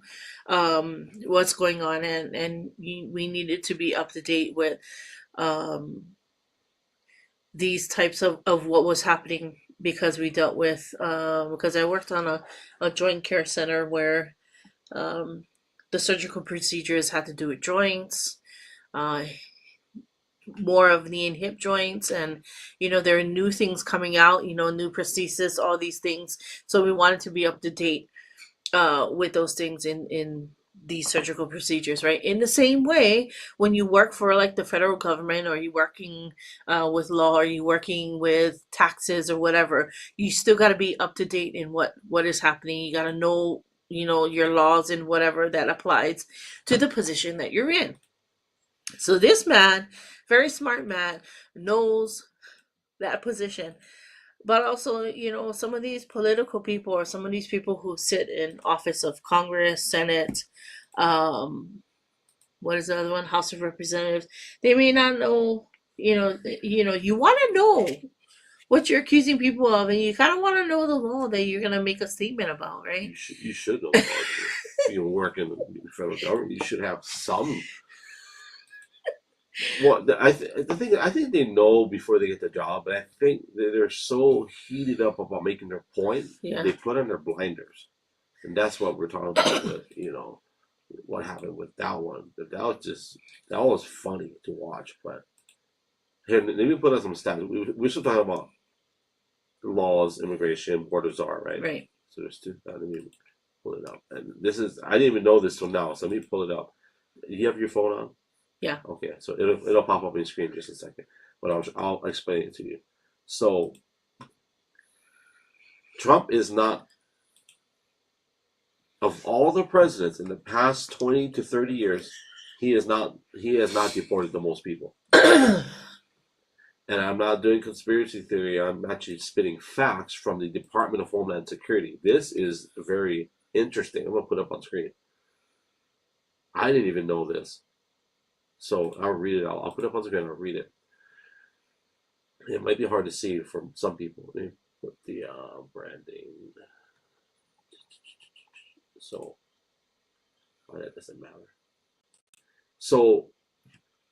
what's going on, and we needed to be up to date with um, these types of what was happening, because we dealt with because I worked on a joint care center where the surgical procedures had to do with joints, uh, more of knee and hip joints, and there are new things coming out, new prosthesis, all these things. So we wanted to be up to date with those things in these surgical procedures, right? In the same way, when you work for like the federal government, or you working with law, or you working with taxes or whatever, you still got to be up to date in what is happening. You got to know, your laws and whatever that applies to the position that you're in. So this man, very smart man, knows that position. But also, some of these political people, or some of these people who sit in office of Congress, Senate, what is the other one, House of Representatives, they may not know. You want to know what you're accusing people of, and you kind of want to know the law that you're going to make a statement about, right? You should know. If you work in the federal government, you should have some. Well, I think they know before they get the job, but I think they're so heated up about making their point, Yeah. they put on their blinders, and that's what we're talking about with what happened with that one. That was funny to watch. But here, let me put on some stats. We're still talking about laws, immigration, borders are right. Right. So there's two. Let me pull it up, and I didn't even know this till now. So let me pull it up. You have your phone on? Yeah. Okay, so it'll pop up on your screen in just a second, but I'll explain it to you. So Trump is not, of all the presidents in the past 20 to 30 years, he has not deported the most people. And I'm not doing conspiracy theory. I'm actually spitting facts from the Department of Homeland Security. This is very interesting. I'm gonna put it up on screen. I didn't even know this. So I'll read it out. I'll put it up on screen and I'll read it. It might be hard to see for some people. Let me put the branding. So that doesn't matter. So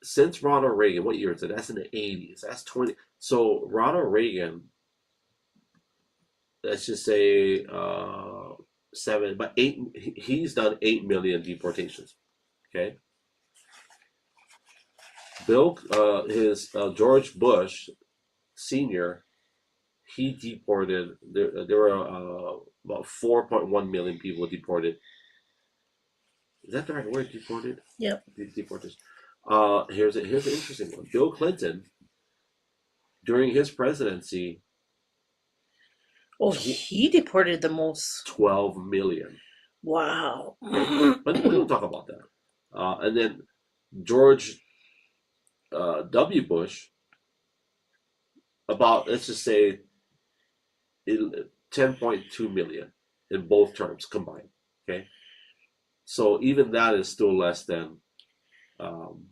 since Ronald Reagan, what year is it? That's in the 80s. That's 20. So Ronald Reagan, let's just say 7, but 8. He's done 8 million deportations. Okay. George Bush Sr., he deported. There were about 4.1 million people deported. Is that the right word? Deported? Yep. Deported. Here's an interesting one. Bill Clinton, during his presidency, he deported the most. 12 million. Wow. But we don't talk about that. And then George W. Bush, about, let's just say, 10.2 million in both terms combined. Okay, so even that is still less than um,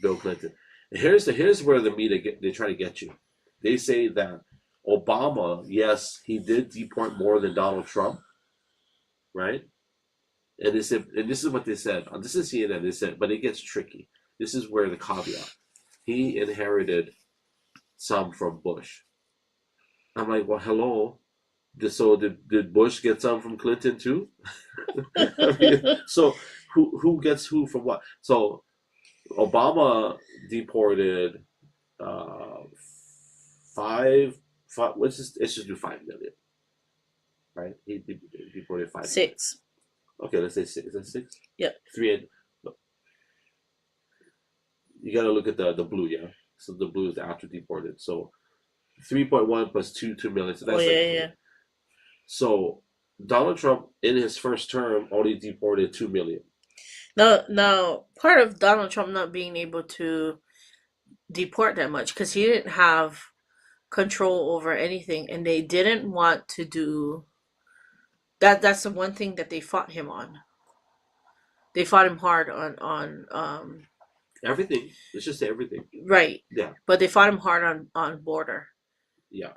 Bill Clinton. And here's where the media they try to get you. They say that Obama, yes, he did deport more than Donald Trump, right? And they said, and this is what they said. This is CNN. They said, but it gets tricky. This is where the caveat. He inherited some from Bush. I'm like, well, hello. So did Bush get some from Clinton too? I mean, so who gets who from what? So Obama deported uh, five. Let's just do 5 million, right? He deported 5 million. 6. Okay, let's say 6. Is that 6? Yep. 3 and you got to look at the blue, yeah. So the blue is after deported. So 3.1 plus 2 million. So that's yeah. So Donald Trump in his first term only deported 2 million. Now, part of Donald Trump not being able to deport that much because he didn't have control over anything, and they didn't want to do that. That's the one thing that they fought him on. They fought him hard on everything. Let's just say everything. Right. Yeah. But they fought him hard on border. Yeah.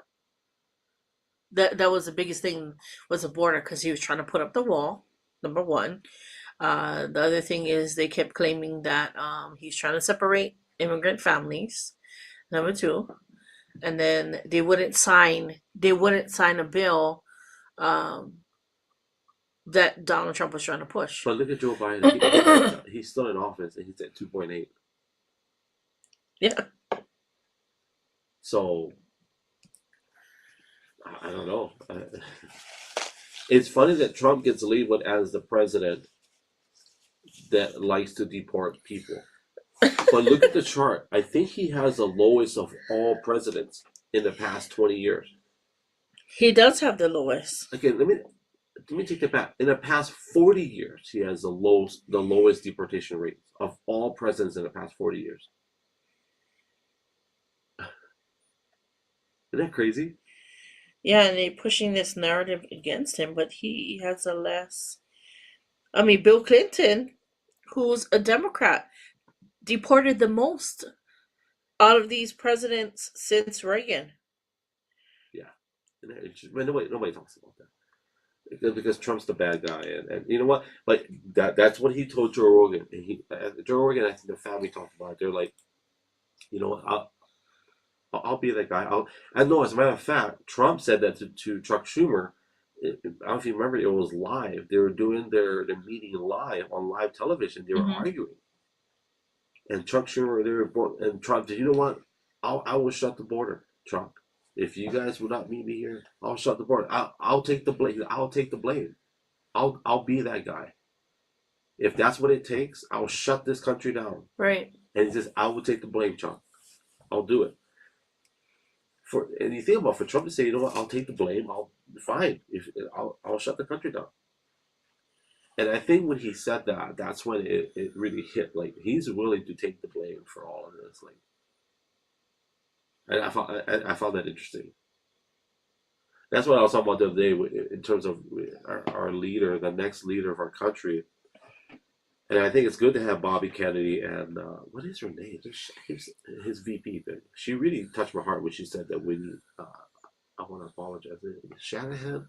That was the biggest thing, was the border, because he was trying to put up the wall. Number one. The other thing is they kept claiming that he's trying to separate immigrant families. Number two. And then they wouldn't sign a bill that Donald Trump was trying to push. But look at Joe Biden. He's still in office and he's at 2.8. Yeah. So I don't know. It's funny that Trump gets labeled as the president that likes to deport people. But look at the chart. I think he has the lowest of all presidents in the past 20 years. He does have the lowest. Okay, let me take that back. In the past 40 years, he has the lowest deportation rate of all presidents in the past 40 years. Isn't that crazy? Yeah, and they're pushing this narrative against him, but he has a less. I mean, Bill Clinton, who's a Democrat, deported the most out of these presidents since Reagan. Yeah, but nobody talks about that because Trump's the bad guy, and you know what? Like that's what he told Joe Rogan. And Joe Rogan, I think the family talked about it. They're like, you know what? I'll be that guy. I know. As a matter of fact, Trump said that to Chuck Schumer. I don't know if you remember. It was live. They were doing their meeting live on live television. They were arguing. And Chuck Schumer, and Trump said, you know what? I will shut the border, Trump. If you guys will not meet me here, I'll shut the border. I'll take the blame. I'll take the blame. I'll be that guy. If that's what it takes, I'll shut this country down. Right. And he says, I will take the blame, Trump. I'll do it. And you think about for Trump to say, you know what, I'll take the blame. Fine. I'll shut the country down. And I think when he said that, that's when it really hit. Like, he's willing to take the blame for all of this. Like, and I found that interesting. That's what I was talking about the other day in terms of our leader, the next leader of our country. And I think it's good to have Bobby Kennedy and what is her name? His VP thing. She really touched my heart when she said that when I want to apologize. Shanahan.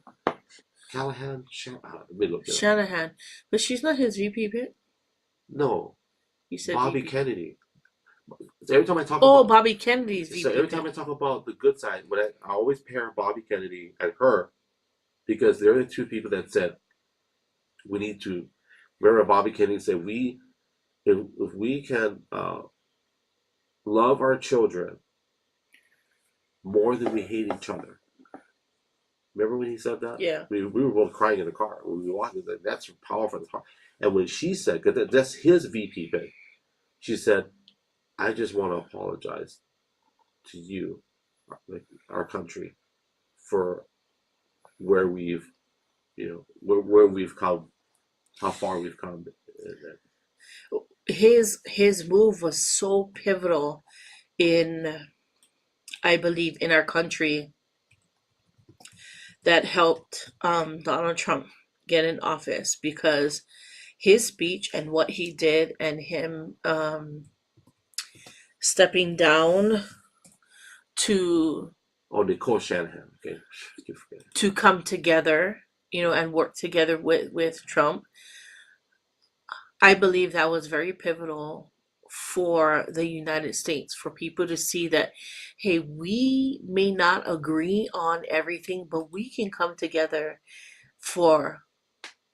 Callahan? Shanahan. But she's not his VP bit? No. You said Bobby VP. Kennedy. So every time I talk about Bobby Kennedy's VP. So every time I talk about the good side, I always pair Bobby Kennedy and her because they're the two people that said we need to. Remember, Bobby Kennedy said if we can love our children more than we hate each other. Remember when he said that? Yeah. We were both crying in the car when we were watching that. That's powerful. And when she said, because that's his VP pick, she said, I just want to apologize to you, like our country, for where we've come, how far we've come. His move was so pivotal in I believe, in our country that helped Donald Trump get in office, because his speech and what he did, and him stepping down to Oh, Nicole Shanahan. Okay, keep forgetting. to come together, and work together with Trump. I believe that was very pivotal for the United States, for people to see that, hey, we may not agree on everything, but we can come together for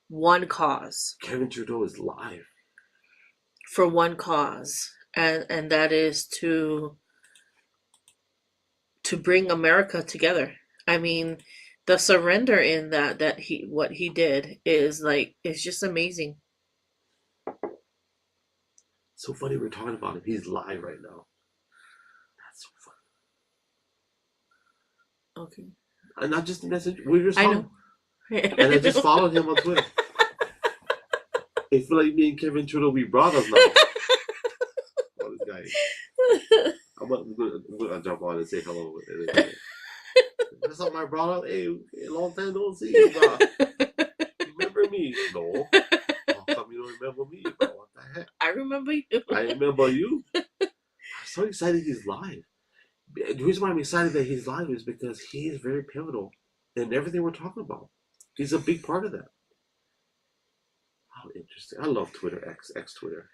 one cause, Kevin Trudeau is live. and that is to bring America together. I mean, the surrender in that he what he did is like, it's just amazing. So funny we're talking about him. He's live right now. That's so funny. Okay. And I just message. We just I talking, know. and I just followed him on Twitter. I feel like me and Kevin Trudeau, we brothers now. Oh, this guy. I'm gonna jump on and say hello. What's up, my brother? Hey, long time no see, bro. Remember me? No. How come you don't remember me, bro? What the heck? I remember you. I remember you. I'm so excited he's live. The reason why I'm excited that he's live is because he is very pivotal in everything we're talking about. He's a big part of that. How interesting. I love Twitter, X Twitter.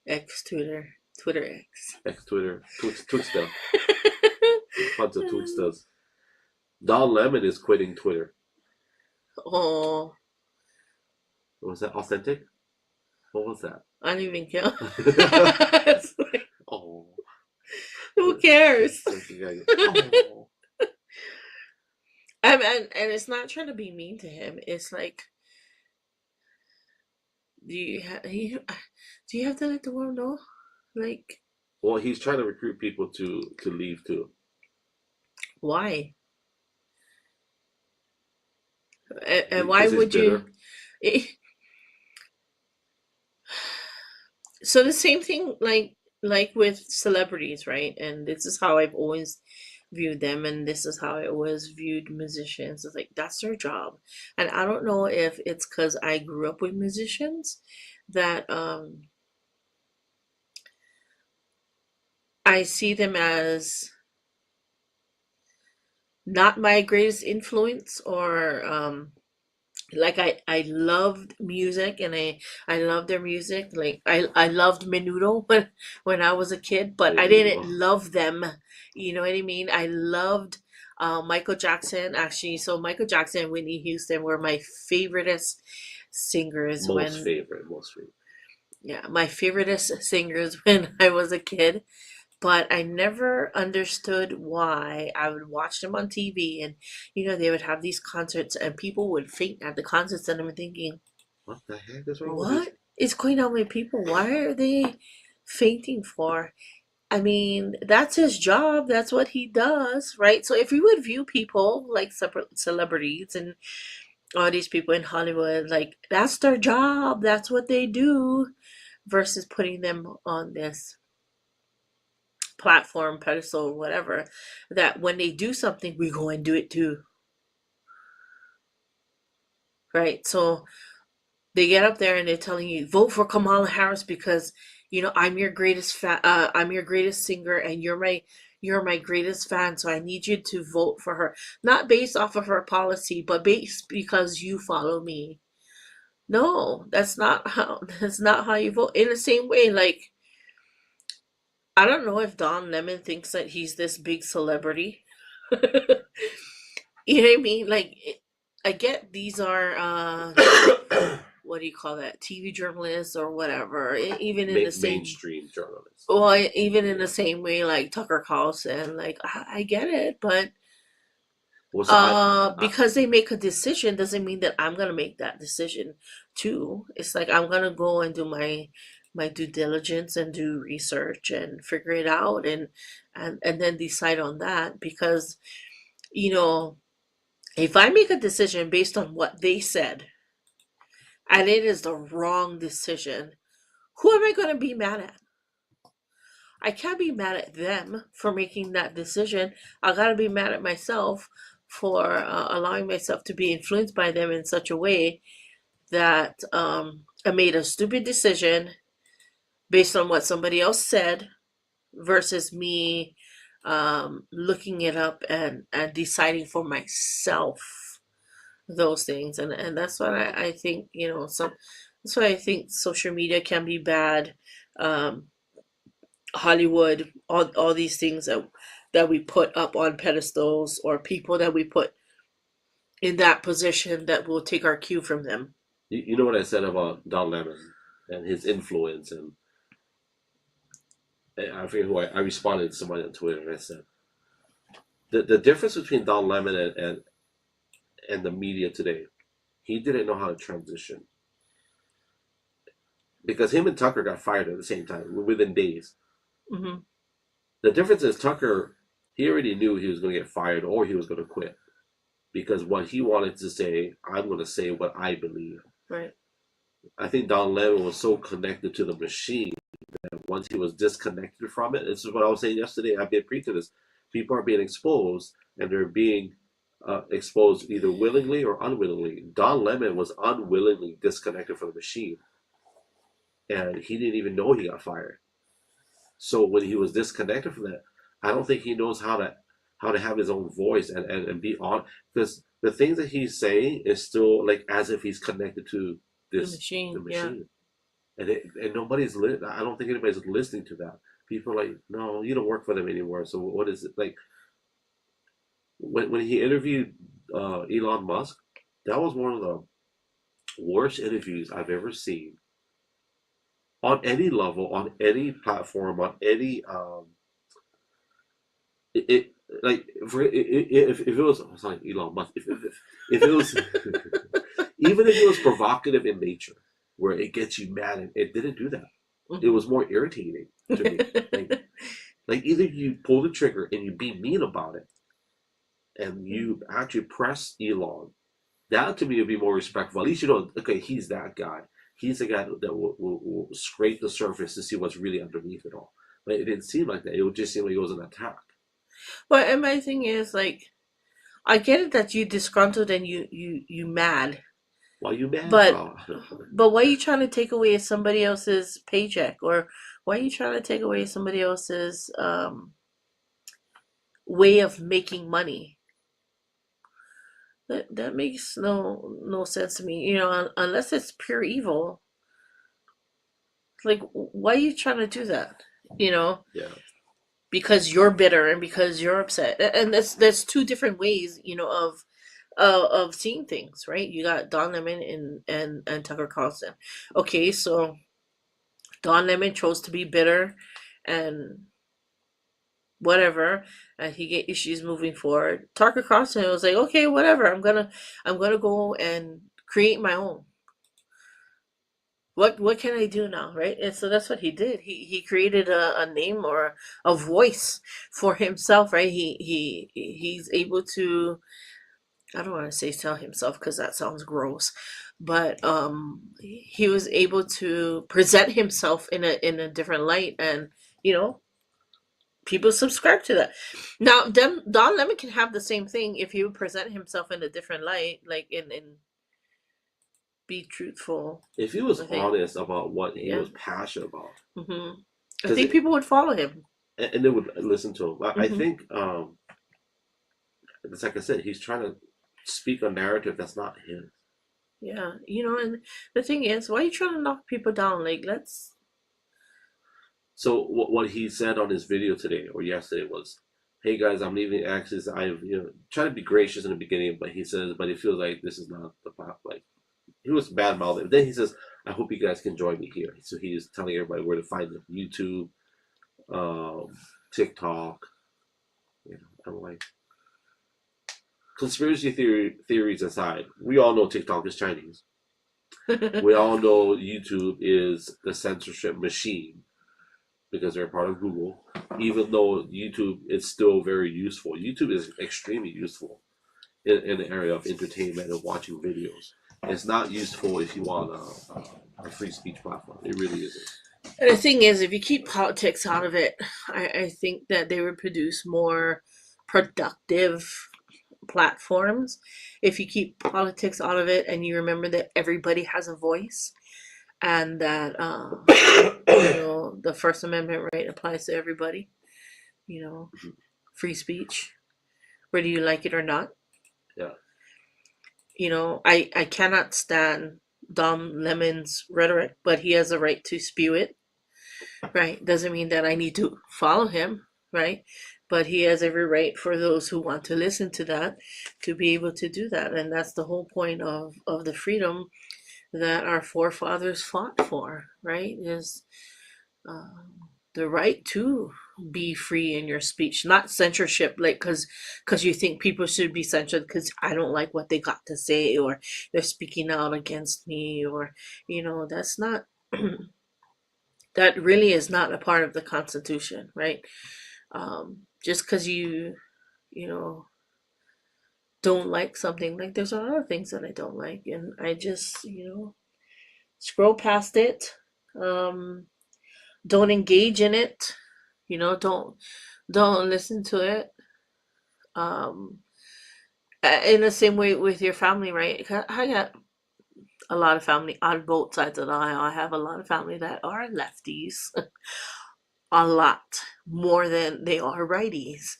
X Twitter. Twitter X. X Twitter. Twixter. Tons of Twixters. Don Lemon is quitting Twitter. Oh, Was that authentic? What was that? I don't even care. It's like, Oh. who cares? Oh. And it's not trying to be mean to him. It's like, do you have to let the world know? Like, Well, he's trying to recruit people to leave too. why? And Because why he's would bitter. you? So the same thing, like with celebrities, right? And this is how I've always viewed them, and this is how I always viewed musicians. It's like, that's their job. And I don't know if it's because I grew up with musicians that I see them as not my greatest influence, or like, I loved music, and I loved their music. Like, I loved Menudo when I was a kid, but I didn't love them. You know what I mean? I loved Michael Jackson, actually. So Michael Jackson and Whitney Houston were my favoriteest singers Most when favorite. yeah, my favoriteest singers when I was a kid. But I never understood why. I would watch them on TV, and they would have these concerts, and people would faint at the concerts, and I'm thinking, What the heck is wrong with what is going on with people? Why are they fainting for? I mean, that's his job. That's what he does, right? So if we would view people like separate celebrities and all these people in Hollywood, like, that's their job, that's what they do, versus putting them on this platform, pedestal, whatever, that when they do something, we go and do it too, right? So they get up there and they're telling you, vote for Kamala Harris because I'm your greatest I'm your greatest singer, and you're my greatest fan, so I need you to vote for her, not based off of her policy, but based because you follow me. No, that's not how you vote. In the same way, like, I don't know if Don Lemon thinks that he's this big celebrity. You know what I mean? Like, I get these are what do you call that? TV journalists or whatever. Even in the same mainstream journalists. Well, even in the same way, like Tucker Carlson, like, I get it, but Well, so because they make a decision doesn't mean that I'm gonna make that decision too. It's like, I'm gonna go and do my due diligence and do research and figure it out, and then decide on that, because if I make a decision based on what they said and it is the wrong decision, who am I going to be mad at? I can't be mad at them for making that decision. I gotta be mad at myself for allowing myself to be influenced by them in such a way that I made a stupid decision based on what somebody else said versus me looking it up and deciding for myself those things. And that's what I think, that's why I think social media can be bad. Um, Hollywood, all these things that we put up on pedestals, or people that we put in that position that will take our cue from them. You know what I said about Don Lemon and his influence, and I forget who I responded to somebody on Twitter, and I said the difference between Don Lemon and the media today, he didn't know how to transition, because him and Tucker got fired at the same time within days. Hmm. The difference is Tucker, he already knew he was going to get fired or he was going to quit, because what he wanted to say, I'm going to say what I believe. Right. I think Don Lemon was so connected to the machine that once he was disconnected from it, this is what I was saying yesterday. I've been preaching this. People are being exposed, and they're being exposed either willingly or unwillingly. Don Lemon was unwillingly disconnected from the machine, and he didn't even know he got fired. So when he was disconnected from that, I don't think he knows how to have his own voice and be on, because the things that he's saying is still like as if he's connected to this The machine, the machine. And nobody's I don't think anybody's listening to that. People are like, no, you don't work for them anymore. So what is it like? When he interviewed Elon Musk, that was one of the worst interviews I've ever seen on any level, on any platform, on any it like if it was, oh, sorry, Elon Musk, if it was even if it was provocative in nature, where it gets you mad, and it didn't do that. It was more irritating to me. Like either you pull the trigger and you be mean about it, and you actually press Elon. That to me would be more respectful. At least you know, okay, he's that guy. He's the guy that will scrape the surface to see what's really underneath it all. But it didn't seem like that. It would just seem like it was an attack. But and my thing is, like, I get it that you disgruntled and you mad, Why you mad? but but why are you trying to take away somebody else's paycheck, or why are you trying to take away somebody else's way of making money? That makes no sense to me. Unless it's pure evil. Like, why are you trying to do that? Yeah. Because you're bitter and because you're upset, and that's two different ways, of seeing things, right? You got Don Lemon and Tucker Carlson. Okay, so Don Lemon chose to be bitter and whatever, and he get issues moving forward. Tucker Carlson was like, okay, whatever, I'm gonna go and create my own. What can I do now, right? And so that's what he did. He created a name or a voice for himself, right? He's able to, I don't want to say tell himself because that sounds gross, but he was able to present himself in a different light, and people subscribe to that. Now, Don Lemon can have the same thing if he would present himself in a different light, like in be truthful. If he was honest about what he was passionate about, I think people would follow him, and they would listen to him. I think, it's like I said, he's trying to speak a narrative that's not his. Yeah, and the thing is, why are you trying to knock people down? Like, let's. So what he said on his video today or yesterday was, "Hey guys, I'm leaving Axis. I've trying to be gracious in the beginning, but he says, but it feels like this is not the path." Like, he was bad mouthing. Then he says, "I hope you guys can join me here." So he's telling everybody where to find them: YouTube, TikTok. I'm like, conspiracy theories aside, we all know TikTok is Chinese. We all know YouTube is the censorship machine because they're part of Google. Even though YouTube is still very useful, YouTube is extremely useful in the area of entertainment and watching videos. It's not useful if you want a free speech platform. It really isn't. And the thing is, if you keep politics out of it, I think that they would produce more productive platforms. If you keep politics out of it and you remember that everybody has a voice and that the First Amendment right applies to everybody, free speech, whether you like it or not. Yeah. I cannot stand Don Lemon's rhetoric, but he has a right to spew it, right? Doesn't mean that I need to follow him, right? But he has every right for those who want to listen to that to be able to do that. And that's the whole point of the freedom that our forefathers fought for, right? Is the right to be free in your speech, not censorship, like because you think people should be censored because I don't like what they got to say, or they're speaking out against me, or that's not that really is not a part of the Constitution, right? Just because you know don't like something, like there's a lot of things that I don't like, and I just scroll past it. Don't engage in it. Don't listen to it. Um, in the same way with your family, right? I got a lot of family on both sides of the aisle. I have a lot of family that are lefties, a lot more than they are righties.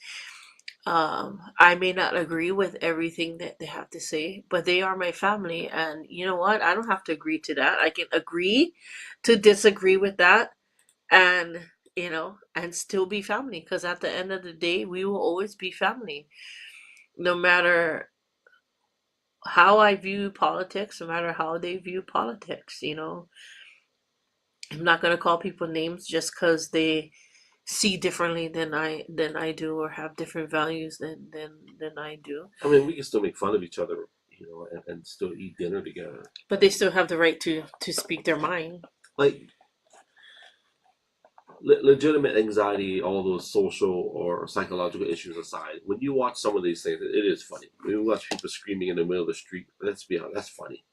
I may not agree with everything that they have to say, but they are my family, and you know what? I don't have to agree to that. I can agree to disagree with that, and and still be family, because at the end of the day we will always be family, no matter how I view politics, no matter how they view politics. I'm not going to call people names just because they see differently than I do, or have different values than I do. I mean, we can still make fun of each other, and still eat dinner together. But they still have the right to speak their mind. Like, legitimate anxiety, all those social or psychological issues aside, when you watch some of these things, it is funny. When you watch people screaming in the middle of the street, let's be honest, that's funny,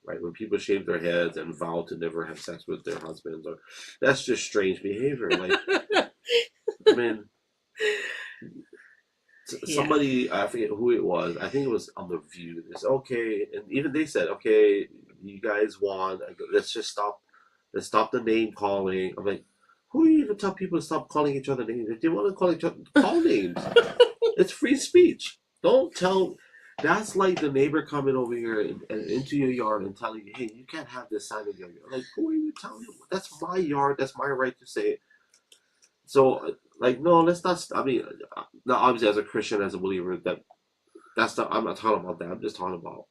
right? When people shave their heads and vow to never have sex with their husbands, or that's just strange behavior. Like, I mean, somebody, I forget who it was. I think it was on the View. It's okay, and even they said, okay, you guys won. Let's just stop. Let's stop the name calling. I'm like, who do you even tell people to stop calling each other names? If they want to call each other, call names. It's free speech. Don't tell. That's like the neighbor coming over here and into your yard and telling you, hey, you can't have this sign in your yard. Like, who are you telling? That's my yard. That's my right to say it. So, like, no, let's not. I mean, now obviously, as a Christian, as a believer, that's not. I'm not talking about that. I'm just talking about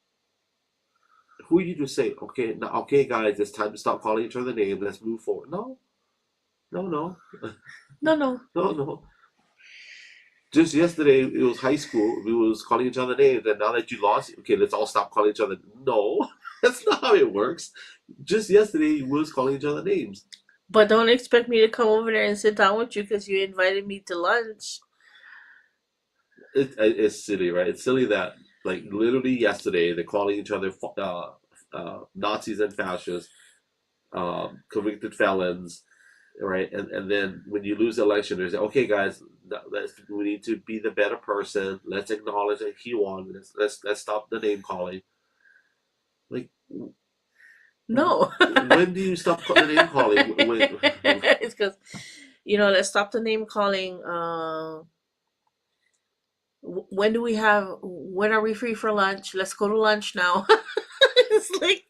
who you just say, okay, now, okay, guys, it's time to stop calling each other names. Let's move forward. No, no, no, No, no. no, no. Just yesterday, it was high school. We was calling each other names, and now that you lost, okay, let's all stop calling each other. No, that's not how it works. Just yesterday, we was calling each other names. But don't expect me to come over there and sit down with you because you invited me to lunch. It's silly, right? It's silly that, like, literally yesterday, they're calling each other Nazis and fascists, convicted felons, right? And then when you lose the election, they say, okay, guys, we need to be the better person. Let's acknowledge that he won. Let's stop the name calling. Like, No. when do you stop the name calling? It's because, let's stop the name calling. When are we free for lunch? Let's go to lunch now. It's like,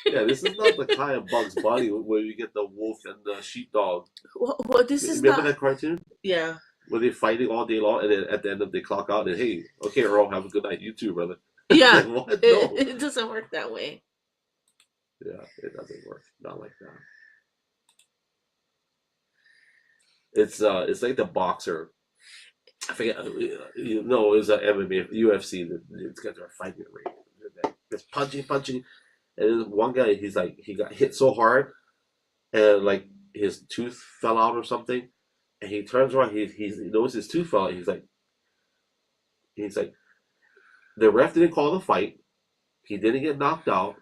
yeah, this is not the kind of Bugs Bunny where you get the wolf and the sheepdog. well, this is Remember not. that cartoon? Yeah. Where they're fighting all day long, and then at the end of the clock out, and hey, okay, Earl, have a good night. You too, brother. Yeah. Like, what? No. It doesn't work that way. Yeah, it doesn't work. Not like that. It's like the boxer. I forget. It was a MMA, UFC. These guys are fighting, right? It's punching, and then one guy, he got hit so hard, and like his tooth fell out or something, and he turns around, he knows his tooth fell out. He's like, the ref didn't call the fight. He didn't get knocked out.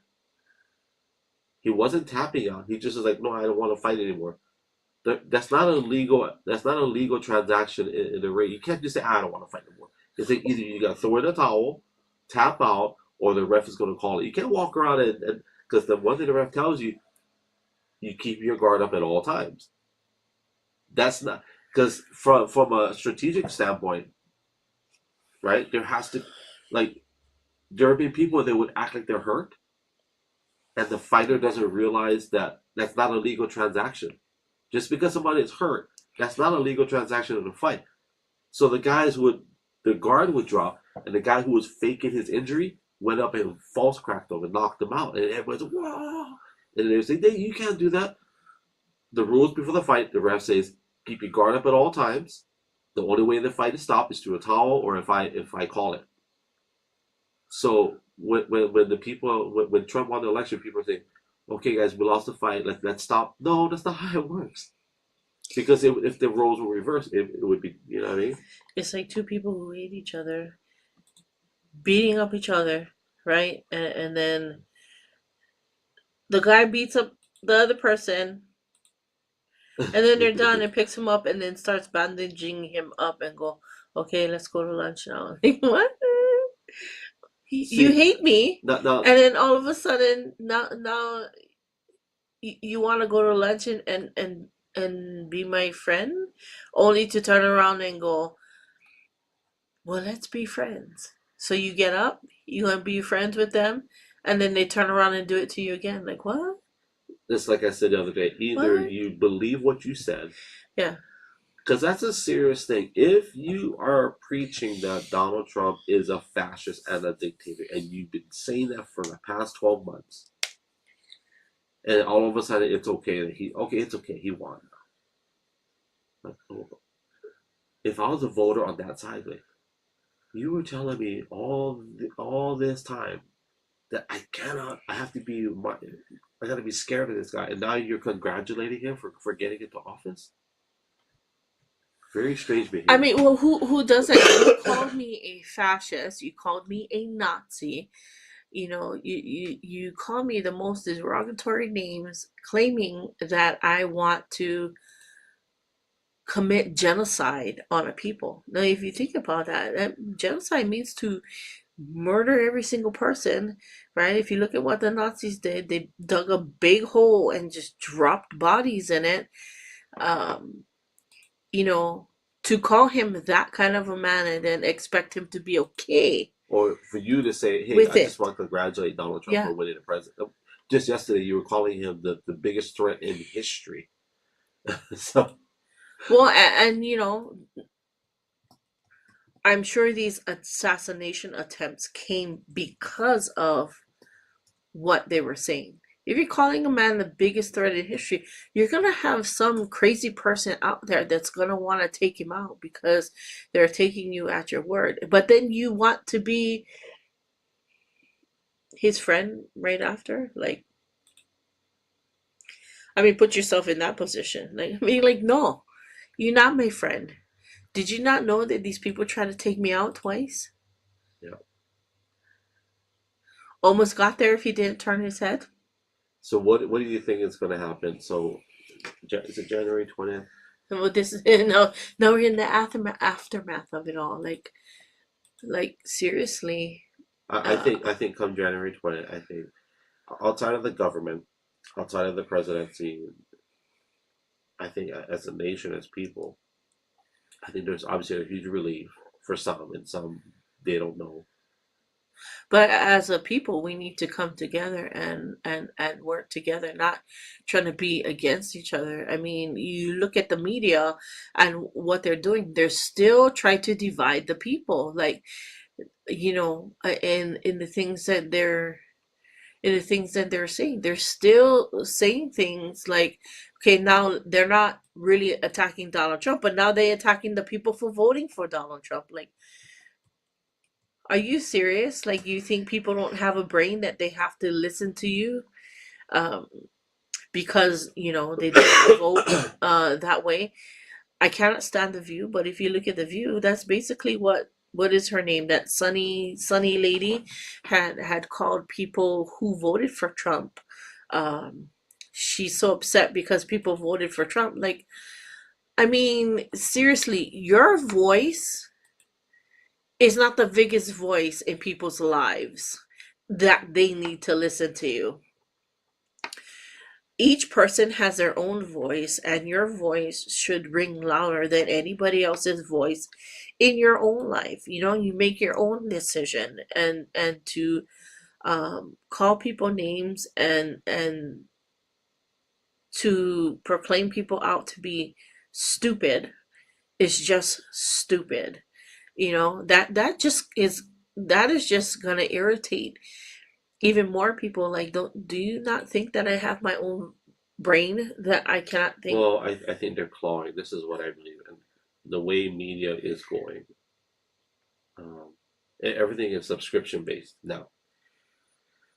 He wasn't tapping out. He just was like, no, I don't want to fight anymore. That's not a legal. That's not a legal transaction in the ring. You can't just say, I don't want to fight anymore. It's like either you got to throw in a towel, tap out, or the ref is going to call it. You can't walk around and because the one thing the ref tells you, you keep your guard up at all times. That's not because from a strategic standpoint, right? There has to like there have been people that would act like they're hurt, and the fighter doesn't realize that that's not a legal transaction. Just because somebody is hurt, that's not a legal transaction in a fight. So the guard would drop, and the guy who was faking his injury went up and false cracked him and knocked him out, and everybody's like, whoa! And they say, hey, you can't do that. The rules before the fight, the ref says, keep your guard up at all times. The only way the fight is stopped is through a towel or if I call it. So when Trump won the election, people are saying, okay, guys, we lost the fight. Let's stop. No, that's not how it works. Because if the roles were reversed, it would be, you know what I mean? It's like two people who hate each other, beating up each other, right? And then the guy beats up the other person, and then they're done and picks him up and then starts bandaging him up and go, okay, let's go to lunch now. Like, what? You hate me, no. and then all of a sudden now you want to go to lunch and be my friend, only to turn around and go, well, let's be friends. So you get up, you want to be friends with them, and then they turn around and do it to you again. Like, what? Just like I said the other day, either What? you believe what you said, Yeah. because that's a serious thing. If you are preaching that Donald Trump is a fascist and a dictator, and you've been saying that for the past 12 months, and all of a sudden it's okay that it's okay, he won. Like, if I was a voter on that side, like, you were telling me all this time that I gotta be scared of this guy, and now you're congratulating him for getting into office. Very strange behavior. I mean, well, who doesn't? You called me a fascist. You called me a Nazi. You know, you call me the most derogatory names, claiming that I want to commit genocide on a people. Now, if you think about that genocide means to murder every single person, right? If you look at what the Nazis did, they dug a big hole and just dropped bodies in it. You know, to call him that kind of a man and then expect him to be okay. Or for you to say, hey, I just want to congratulate Donald Trump for winning the president. Just yesterday, you were calling him the biggest threat in history. So, well, and you know, I'm sure these assassination attempts came because of what they were saying. If you're calling a man the biggest threat in history, you're going to have some crazy person out there that's going to want to take him out because they're taking you at your word. But then you want to be his friend right after? Like, I mean, put yourself in that position. Like, I mean, like, no, you're not my friend. Did you not know that these people tried to take me out twice? Yeah. Almost got there if he didn't turn his head. So what do you think is going to happen? So is it January 20th? Well, this is now we're in the aftermath of it all. Like seriously. I think come January 20th, I think outside of the government, outside of the presidency, I think as a nation, as people, I think there's obviously a huge relief for some, and some they don't know. But as a people, we need to come together and work together, not trying to be against each other. I mean, you look at the media and what they're doing, they're still trying to divide the people. Like, you know, in the things that they're saying, they're still saying things like, okay, now they're not really attacking Donald Trump, but now they're attacking the people for voting for Donald Trump. Like, are you serious? Like, you think people don't have a brain that they have to listen to you because, you know, they didn't vote that way? I cannot stand The View, but if you look at The View, that's basically what is her name? That sunny lady had called people who voted for Trump um, she's so upset because people voted for Trump. Like, I mean, seriously, your voice is not the biggest voice in people's lives that they need to listen to you. Each person has their own voice, and your voice should ring louder than anybody else's voice in your own life. You know, you make your own decision, and to call people names and to proclaim people out to be stupid is just stupid. You know, that is just gonna irritate even more people. Like, don't do you not think that I have my own brain that I cannot think? Well, I think they're clawing. This is what I believe in. The way media is going, um, everything is subscription based now,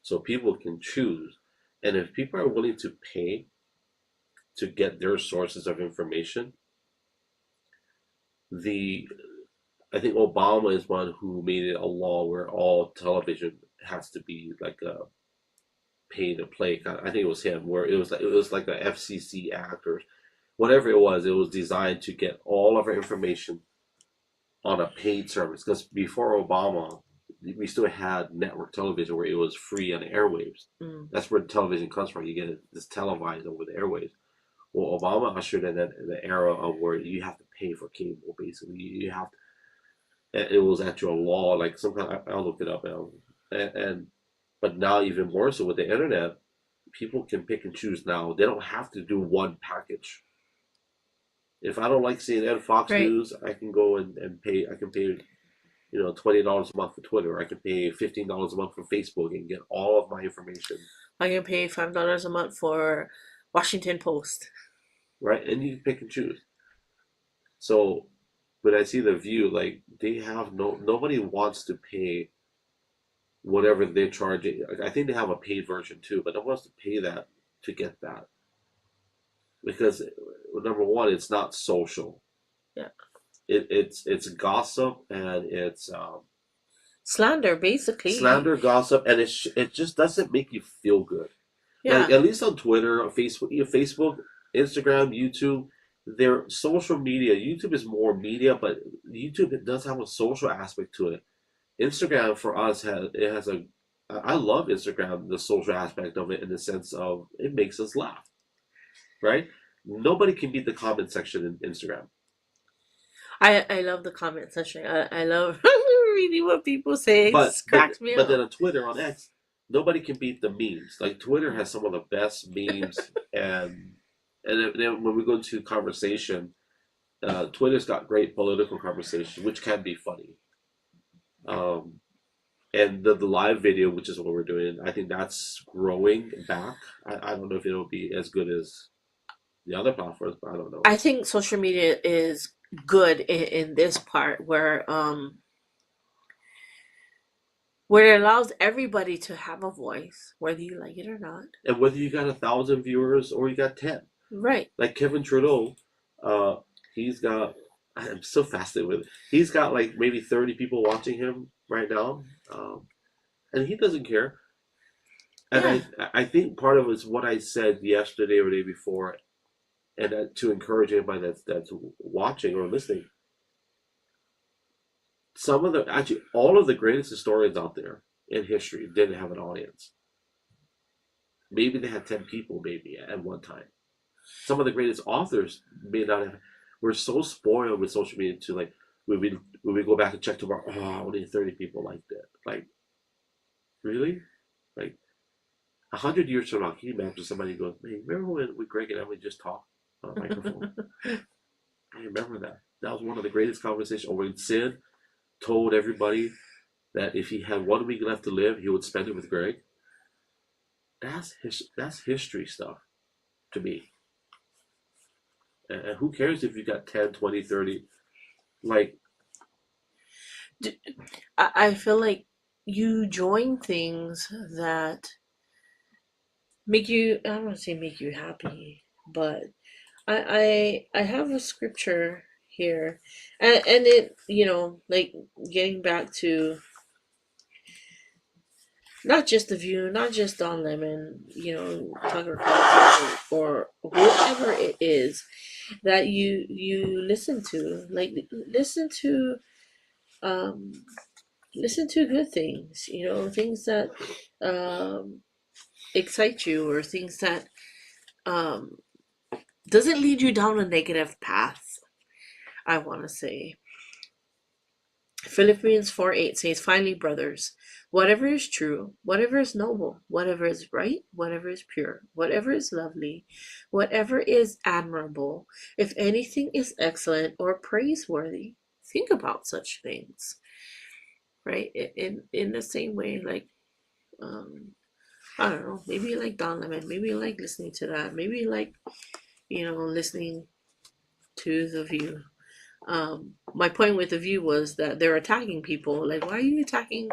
so people can choose. And if people are willing to pay to get their sources of information, the I think Obama is one who made it a law where all television has to be like a pay to play. I think it was him, where it was like a FCC act or whatever it was. It was designed to get all of our information on a paid service. Because before Obama, we still had network television where it was free on the airwaves. Mm. That's where the television comes from. You get it this televised over the airwaves. Well, Obama ushered in the era of where you have to pay for cable. Basically, you have to. It was actual law, like some kind. I'll look it up now. And but now even more so with the internet, people can pick and choose now. They don't have to do one package. If I don't like CNN, Fox Right. News, I can go and pay. I can pay, $20 a month for Twitter. I can pay $15 a month for Facebook and get all of my information. I can pay $5 a month for Washington Post. Right, and you can pick and choose. So when I see the View, like they have nobody wants to pay whatever they're charging. I think they have a paid version too, but nobody wants to pay that to get that because number one, it's not social. Yeah. It's gossip and it's Slander, basically. slander, gossip, and it just doesn't make you feel good. Yeah. Like at least on Twitter, on Facebook, Instagram, YouTube, they're social media. YouTube is more media, but YouTube it does have a social aspect to it. Instagram for us has a I love Instagram, the social aspect of it in the sense of it makes us laugh, right? Nobody can beat the comment section in Instagram. I love the comment section. I love reading what people say. It But just cracks me but up. then on Twitter, on X, nobody can beat the memes. Like Twitter has some of the best memes, and then when we go into conversation, Twitter's got great political conversation, which can be funny. Um, and the live video, which is what we're doing, I think that's growing back. I don't know if it'll be as good as the other platforms, but I don't know. I think social media is good in this part where it allows everybody to have a voice, whether you like it or not. And whether you got 1,000 viewers or you got 10, Right. like Kevin Trudeau, he's got. I'm so fascinated with it. He's got like maybe 30 people watching him right now, and he doesn't care. And I think part of it is what I said yesterday or the day before, and to encourage anybody that's watching or listening. Actually all of the greatest historians out there in history didn't have an audience. Maybe they had 10 people maybe at one time. Some of the greatest authors may not have. We're so spoiled with social media to like when we go back and check tomorrow, only 30 people liked it. Like, really? Like 100 years from now, can you imagine somebody goes, "Hey, remember when Greg and Emily just talked on a microphone?" I remember that. That was one of the greatest conversations. Or when Sid told everybody that if he had 1 week left to live, he would spend it with Greg. That's history stuff to me. And who cares if you got 10, 20, 30? Like, I feel like you join things that make you, I don't want to say make you happy, but I have a scripture here, and it, like getting back to not just The View, not just Don Lemon, Tucker Carlson, or whoever it is that you listen to. Like, um, listen to good things, things that um, excite you, or things that um, doesn't lead you down a negative path. I want to say Philippians 4:8 says, "Finally, brothers, whatever is true, whatever is noble, whatever is right, whatever is pure, whatever is lovely, whatever is admirable, if anything is excellent or praiseworthy, think about such things." Right? In the same way, like, um, I don't know, maybe you like Don Lemon, maybe you like listening to that, maybe you like, listening to The View. My point with The View was that they're attacking people. Like, why are you attacking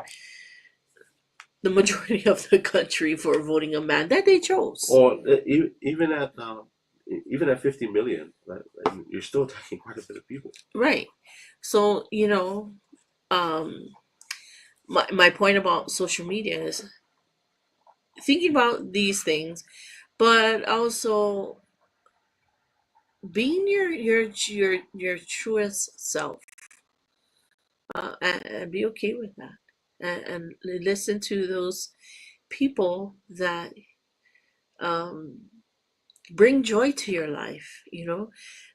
the majority of the country for voting a man that they chose? Or even at 50 million, you're still attacking quite a bit of people. Right. So, my point about social media is thinking about these things, but also being your truest self, and be okay with that, and listen to those people that um, bring joy to your life,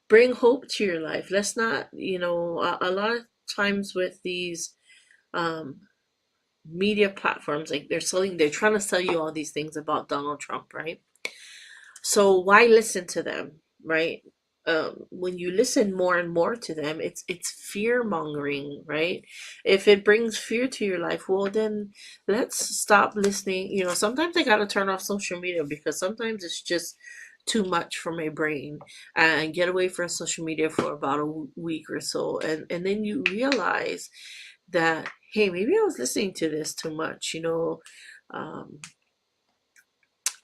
bring hope to your life. Let's not, a lot of times with these um, media platforms, like they're trying to sell you all these things about Donald Trump, right? So why listen to them, right? When you listen more and more to them, it's fear mongering, right? If it brings fear to your life, well then let's stop listening. Sometimes I gotta turn off social media because sometimes it's just too much for my brain, and get away from social media for about a week or so, and then you realize that, hey, maybe I was listening to this too much. Um,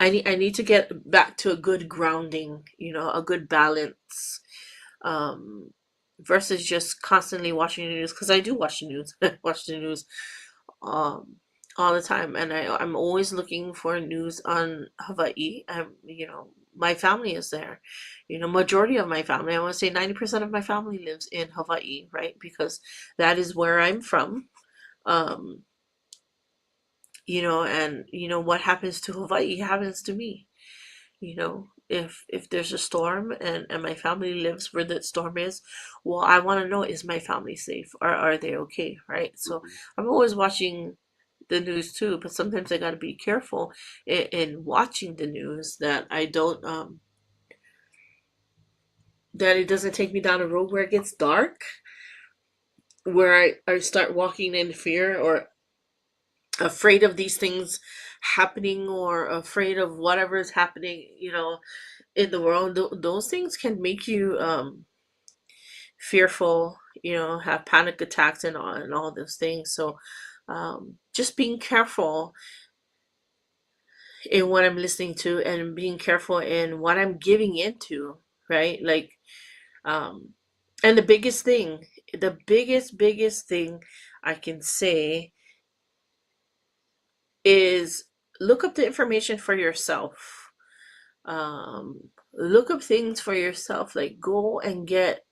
I need to get back to a good grounding, a good balance, um, versus just constantly watching the news. Because I do watch the news, watch the news um, all the time, and I'm always looking for news on Hawaii. My family is there. Majority of my family, I want to say 90% of my family lives in Hawaii, right? Because that is where I'm from. Um, and what happens to Hawaii happens to me. If there's a storm, and my family lives where that storm is, well, I want to know, is my family safe? Are they okay, right? So I'm always watching the news too, but sometimes I got to be careful in watching the news, that I don't that it doesn't take me down a road where it gets dark, where I start walking in fear, or afraid of these things happening, or afraid of whatever is happening, in the world. Those things can make you fearful, have panic attacks, and all those things. So just being careful in what I'm listening to, and being careful in what I'm giving into, right? Like, um, and the biggest thing I can say is look up the information for yourself. Look up things for yourself. Like, go and get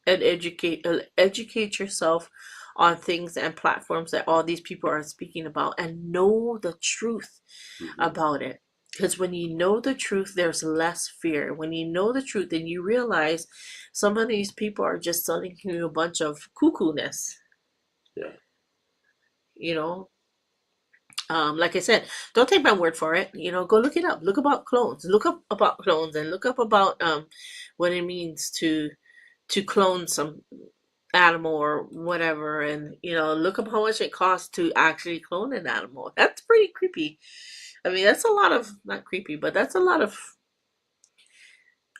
and educate yourself on things and platforms that all these people are speaking about, and know the truth about it. Because when you know the truth, there's less fear. When you know the truth, then you realize some of these people are just selling you a bunch of cuckoo-ness. Yeah. Like I said, don't take my word for it. Go look it up. Look about clones. Look up about clones, and look up about what it means to clone some animal or whatever, and look up how much it costs to actually clone an animal. That's pretty creepy. I mean, that's a lot of, not creepy, but that's a lot of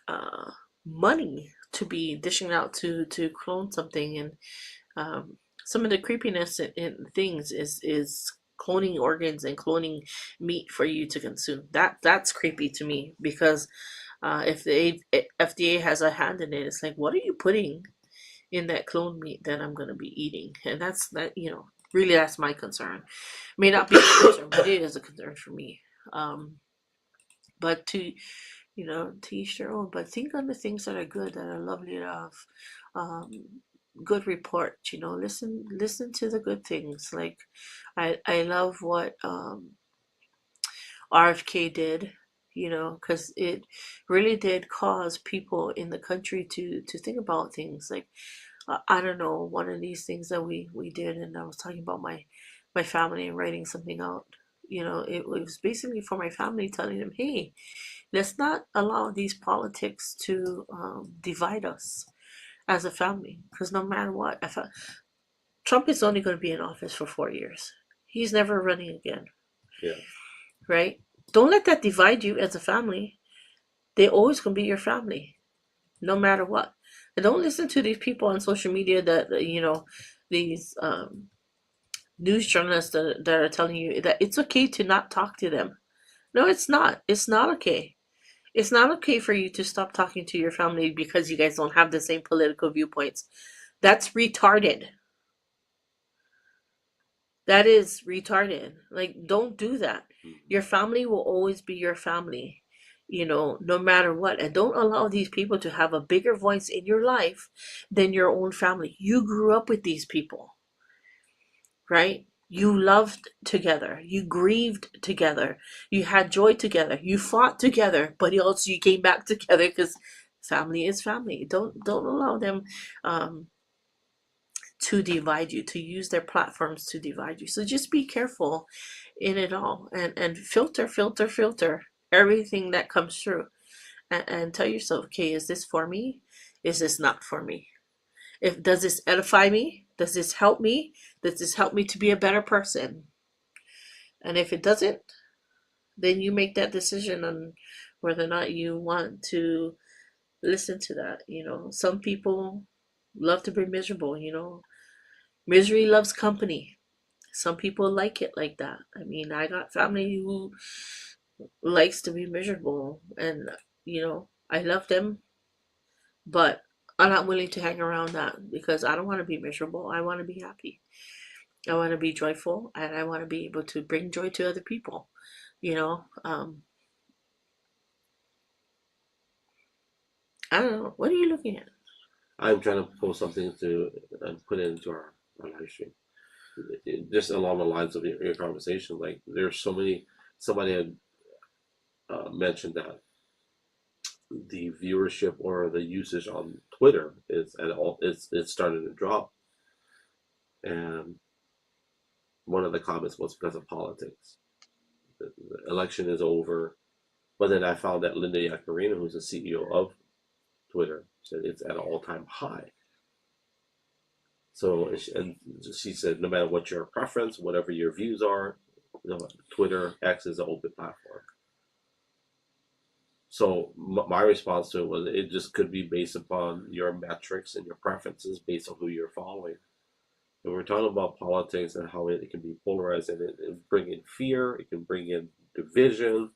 uh, money to be dishing out to clone something. And some of the creepiness in things is cloning organs and cloning meat for you to consume. That's creepy to me, because if the FDA has a hand in it, it's like, what are you putting in that clone meat that I'm going to be eating? And that's that. Really, that's my concern. May not be a concern, but it is a concern for me. But to each their own. But think on the things that are good, that are lovely to have. Um, Good report. Listen to the good things. Like, I love what RFK did. Because it really did cause people in the country to think about things. Like, I don't know, one of these things that we did, and I was talking about my family and writing something out. It was basically for my family, telling them, hey, let's not allow these politics to divide us as a family. Because no matter what, Trump is only going to be in office for 4 years. He's never running again. Yeah. Right? Don't let that divide you as a family. They're always going to be your family, no matter what. And don't listen to these people on social media that, these news journalists that are telling you that it's okay to not talk to them. No, it's not. It's not okay. It's not okay for you to stop talking to your family because you guys don't have the same political viewpoints. That's retarded. That is retarded. Like, don't do that. Your family will always be your family, no matter what. And don't allow these people to have a bigger voice in your life than your own family. You grew up with these people, right? You loved together. You grieved together. You had joy together. You fought together, but also you came back together because family is family. Don't allow them to divide you, to use their platforms to divide you. So just be careful in it all, and filter everything that comes through, and tell yourself, okay, is this for me? Is this not for me? If Does this edify me? Does this help me? Does this help me to be a better person? And if it doesn't, then you make that decision on whether or not you want to listen to that. Some people love to be miserable. Misery loves company. Some people like it like that. I mean, I got family who likes to be miserable, and I love them, but I'm not willing to hang around that because I don't want to be miserable. I want to be happy. I want to be joyful, and I want to be able to bring joy to other people. You know, um, I don't know. What are you looking at? I'm trying to post something to put it into our live stream. Just along the lines of your conversation, like there's so many. Somebody had mentioned that the viewership or the usage on Twitter is at all it's starting to drop, and one of the comments was because of politics. The election is over, but then I found that Linda Yaccarino, who's the CEO of Twitter, said it's at an all-time high. So, and she said, no matter what your preference, whatever your views are, Twitter X is an open platform. So my response to it was, it just could be based upon your metrics and your preferences based on who you're following. And we're talking about politics and how it can be polarized, and it bring in fear, it can bring in division.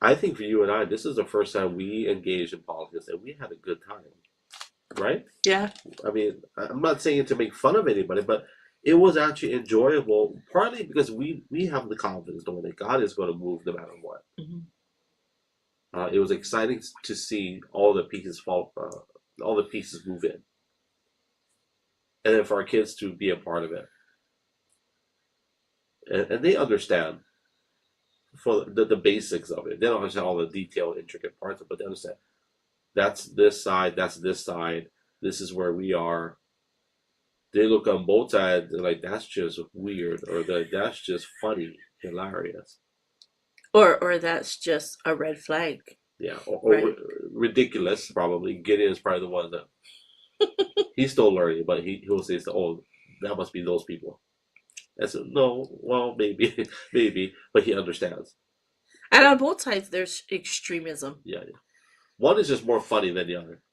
I think for you and I, this is the first time we engaged in politics and we had a good time, right? Yeah. I mean, I'm not saying it to make fun of anybody, but it was actually enjoyable, partly because we have the confidence knowing that God is going to move no matter what. Mm-hmm. It was exciting to see all the pieces all the pieces move in, and then for our kids to be a part of it, and they understand for the basics of it. They don't understand all the detailed, intricate parts of it, but they understand that's this side, that's this side, this is where we are. They look on both sides and like, that's just weird, or that's just funny, hilarious. Or that's just a red flag. Yeah, or ridiculous, probably. Gideon is probably the one that he's still learning, but he'll say, oh, that must be those people. I said, no, well, maybe, maybe, but he understands. And on both sides, there's extremism. Yeah. One is just more funny than the other.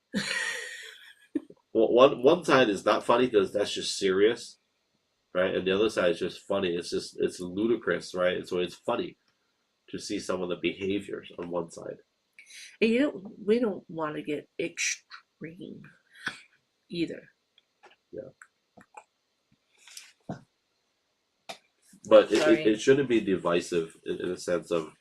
Well, one side is not funny because that's just serious, right? And the other side is just funny. It's ludicrous, right? And so it's funny to see some of the behaviors on one side. And we don't want to get extreme either. Yeah. But Sorry. it shouldn't be divisive in a sense of.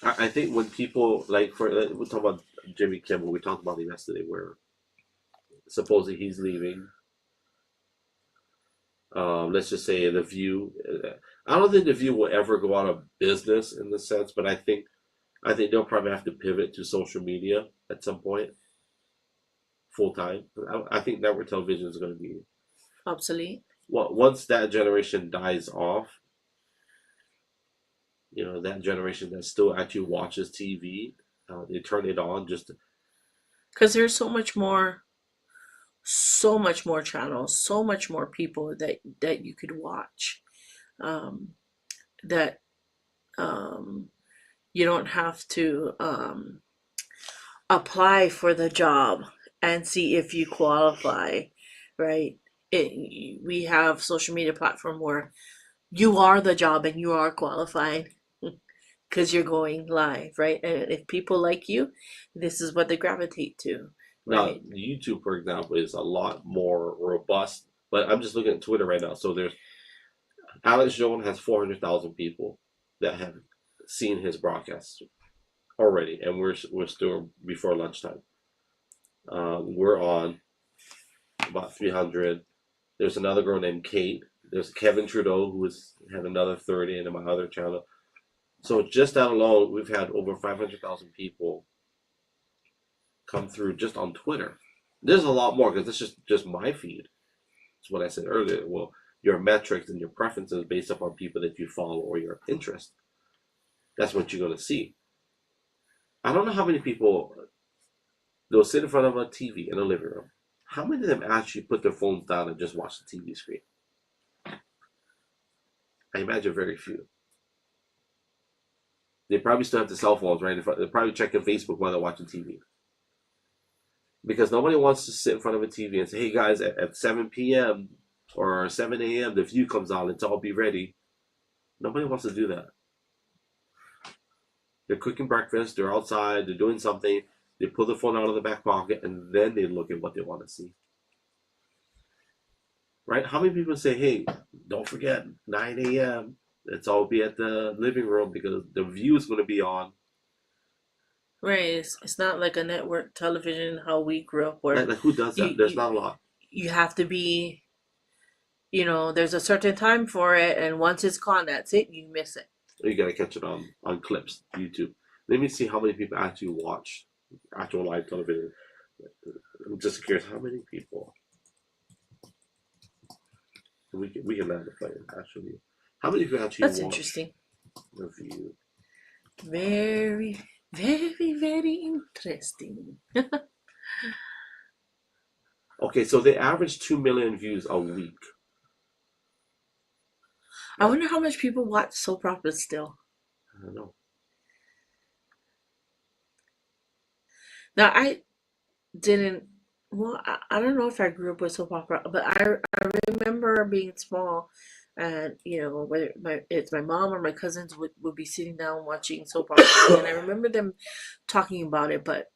I think when people we talk about Jimmy Kimmel, we talked about it yesterday, where supposedly he's leaving. Let's just say The View. I don't think The View will ever go out of business in the sense, but I think they'll probably have to pivot to social media at some point, full time. I think network television is going to be Obsolete. once that generation dies off. That generation that still actually watches TV, they turn it on just. Because there's so much more channels, so much more people that you could watch. That you don't have to apply for the job and see if you qualify, right? We have social media platform where you are the job and you are qualified because you're going live, right? And if people like you, this is what they gravitate to, Now, right? YouTube, for example, is a lot more robust. But I'm just looking at Twitter right now. So there's Alex Jones has 400,000 people that have seen his broadcast already, and we're still before lunchtime. We're on about 300. There's another girl named Kate. There's Kevin Trudeau who had another 30 in my other channel. So just that alone, we've had over 500,000 people come through just on Twitter. There's a lot more because it's just my feed. It's what I said earlier. Well, your metrics and your preferences based upon people that you follow or your interest. That's what you're going to see. I don't know how many people they'll sit in front of a TV in a living room. How many of them actually put their phones down and just watch the TV screen? I imagine very few. They probably still have the cell phones right in front. They're probably checking Facebook while they're watching TV. Because nobody wants to sit in front of a TV and say, hey guys, at 7 p.m. or 7 a.m. The View comes on, let's all be ready. Nobody wants to do that. They're cooking breakfast, they're outside, they're doing something, they pull the phone out of the back pocket, and then they look at what they want to see. Right? How many people say, hey, don't forget, 9 a.m., let's all be at the living room because the View is going to be on. Right. It's not like a network television how we grew up where Like who does that? There's not a lot. you have to be, there's a certain time for it, and once it's gone, that's it, you miss it. You got to catch it on clips, YouTube. Let me see how many people actually watch actual live television. I'm just curious, how many people? We can land the plane, actually. How many people actually That's watch interesting. The View? Very, very, very interesting. Okay, so they average 2 million views a week. I wonder how much people watch soap operas still. I don't know. Now, I didn't, well, I don't know if I grew up with soap opera, but I remember being small and, whether it's my mom or my cousins would be sitting down watching soap operas, and I remember them talking about it, but,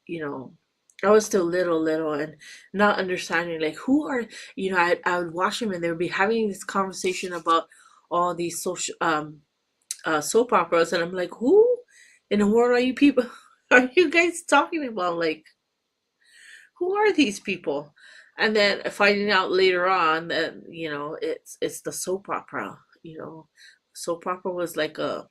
I was still little and not understanding, like, who are, I would watch them and they would be having this conversation about all these social, soap operas, and I'm like, who in the world are you people, are you guys talking about? Like, who are these people? And then finding out later on that it's the soap opera. Soap opera was like a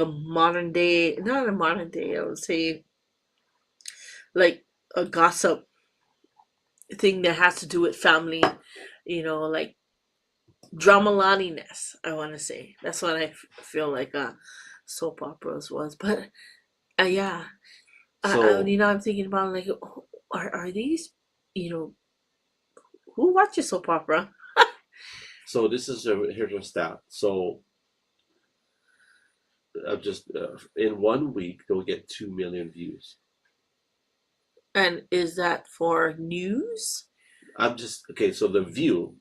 modern day, not a modern day, I would say, like a gossip thing that has to do with family, like drama-laniness, I want to say. That's what I feel like soap operas was. But yeah, So, I'm thinking about, like, are these, who watches soap opera? so this is here's a stat. So, just in 1 week they'll get 2 million views. And is that for news Okay. So The View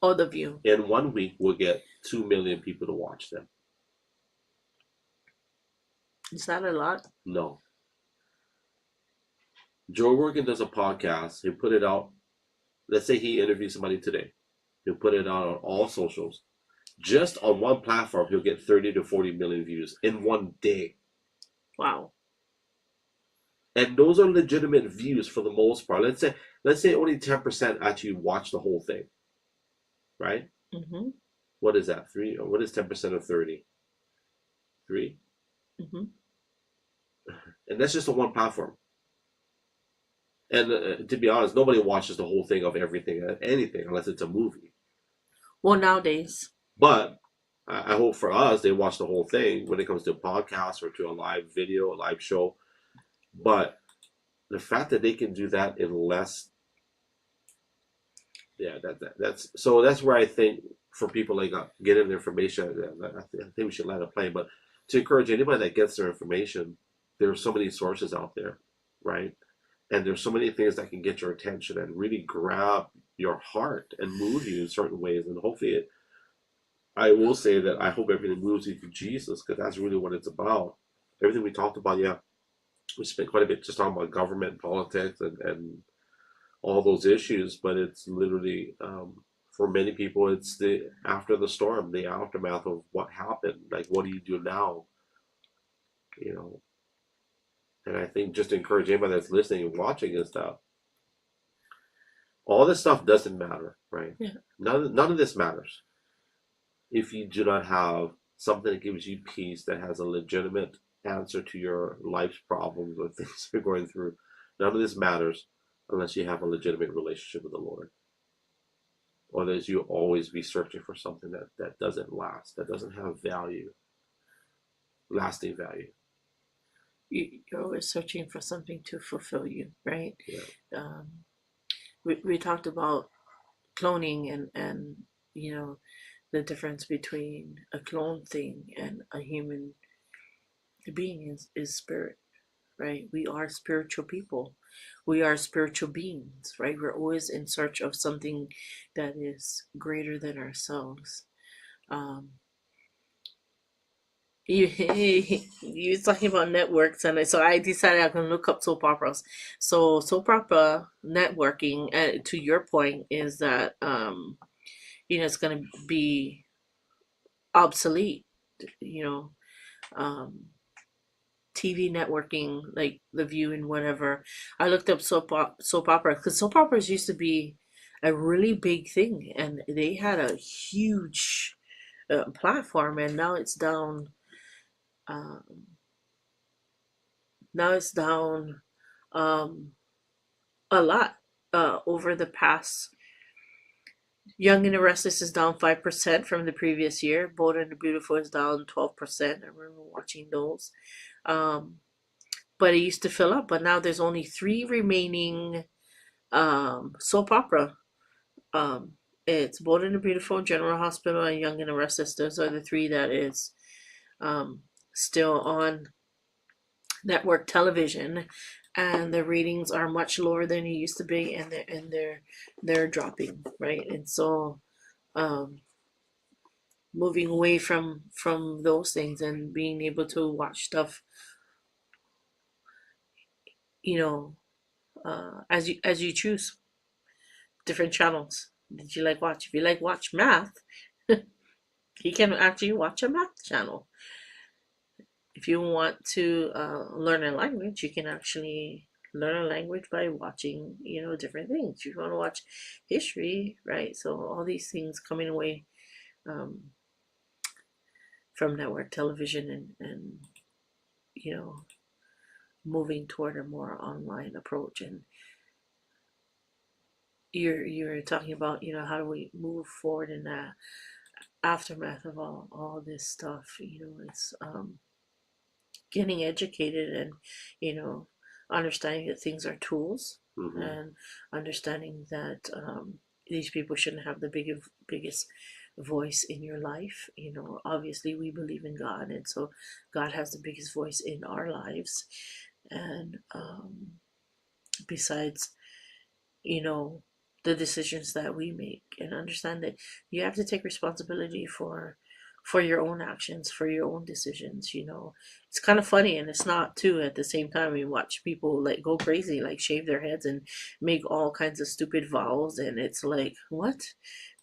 or The View? in 1 week will get 2 million people to watch them. Is that a lot? No. Joe Rogan does a podcast. He put it out let's say he interviews somebody today, he'll put it out on all socials. Just on one platform, he'll get 30 to 40 million views in one day. Wow. And those are legitimate views for the most part. Let's say only 10% actually watch the whole thing, right? Mm-hmm. What is that? 3? Or what is 10% of 30? 3? Mm-hmm. And that's just on one platform. And to be honest, nobody watches the whole thing of everything, anything, unless it's a movie. Well, nowadays. But I hope for us, they watch the whole thing when it comes to a podcast or to a live video, a live show. But the fact that they can do that in less, yeah, that's where I think for people like getting the information, I think we should let it play. But to encourage anybody that gets their information, there are so many sources out there, right? And there's so many things that can get your attention and really grab your heart and move you in certain ways. And hopefully, I will say that I hope everything moves you to Jesus, because that's really what it's about. Everything we talked about, yeah, we spent quite a bit just talking about government, politics, and all those issues. But it's literally, for many people, it's the after the storm, the aftermath of what happened. Like, what do you do now? You know, and I think just to encourage anybody that's listening and watching is that all this stuff doesn't matter, right? Yeah. None of this matters if you do not have something that gives you peace, that has a legitimate answer to your life's problems or things you're going through. None of this matters unless you have a legitimate relationship with the Lord. Otherwise, you'll always be searching for something that doesn't last, that doesn't have value, lasting value. You're always searching for something to fulfill you, right? Yeah. We talked about cloning and the difference between a clone thing and a human being is spirit, right? We are spiritual people. We are spiritual beings, right? We're always in search of something that is greater than ourselves. Um, you was talking about networks, and so I decided I'm gonna look up soap operas. So soap opera networking, to your point, is that it's gonna be obsolete. You know, um, TV networking, like The View and whatever. I looked up soap opera because soap operas used to be a really big thing, and they had a huge platform, and now it's down. Um, Now it's down um, a lot over the past. Young and the Restless is down 5% from the previous year. Bold and the Beautiful is down 12%. I remember watching those. Um, but it used to fill up, but now there's only 3 remaining soap opera. Um, it's Bold and the Beautiful, General Hospital, and Young and the Restless. Those are the 3 that is um, still on network television, and the ratings are much lower than it used to be, and they're dropping, right? And so um moving away from those things and being able to watch stuff, you know as you choose different channels that you like watch. If you like watch math, you can actually watch a math channel. If you want to learn a language, you can actually learn a language by watching, different things. If you want to watch history, right? So all these things coming away um, from network television and you know moving toward a more online approach. And you're talking about, how do we move forward in that aftermath of all this stuff. It's getting educated and understanding that things are tools, Mm-hmm. and understanding that these people shouldn't have the biggest voice in your life. Obviously we believe in God, and so God has the biggest voice in our lives. And besides, the decisions that we make, and understand that you have to take responsibility for for your own actions, for your own decisions. It's kind of funny, and it's not too. At the same time, we watch people like go crazy, like shave their heads and make all kinds of stupid vows, and it's like, what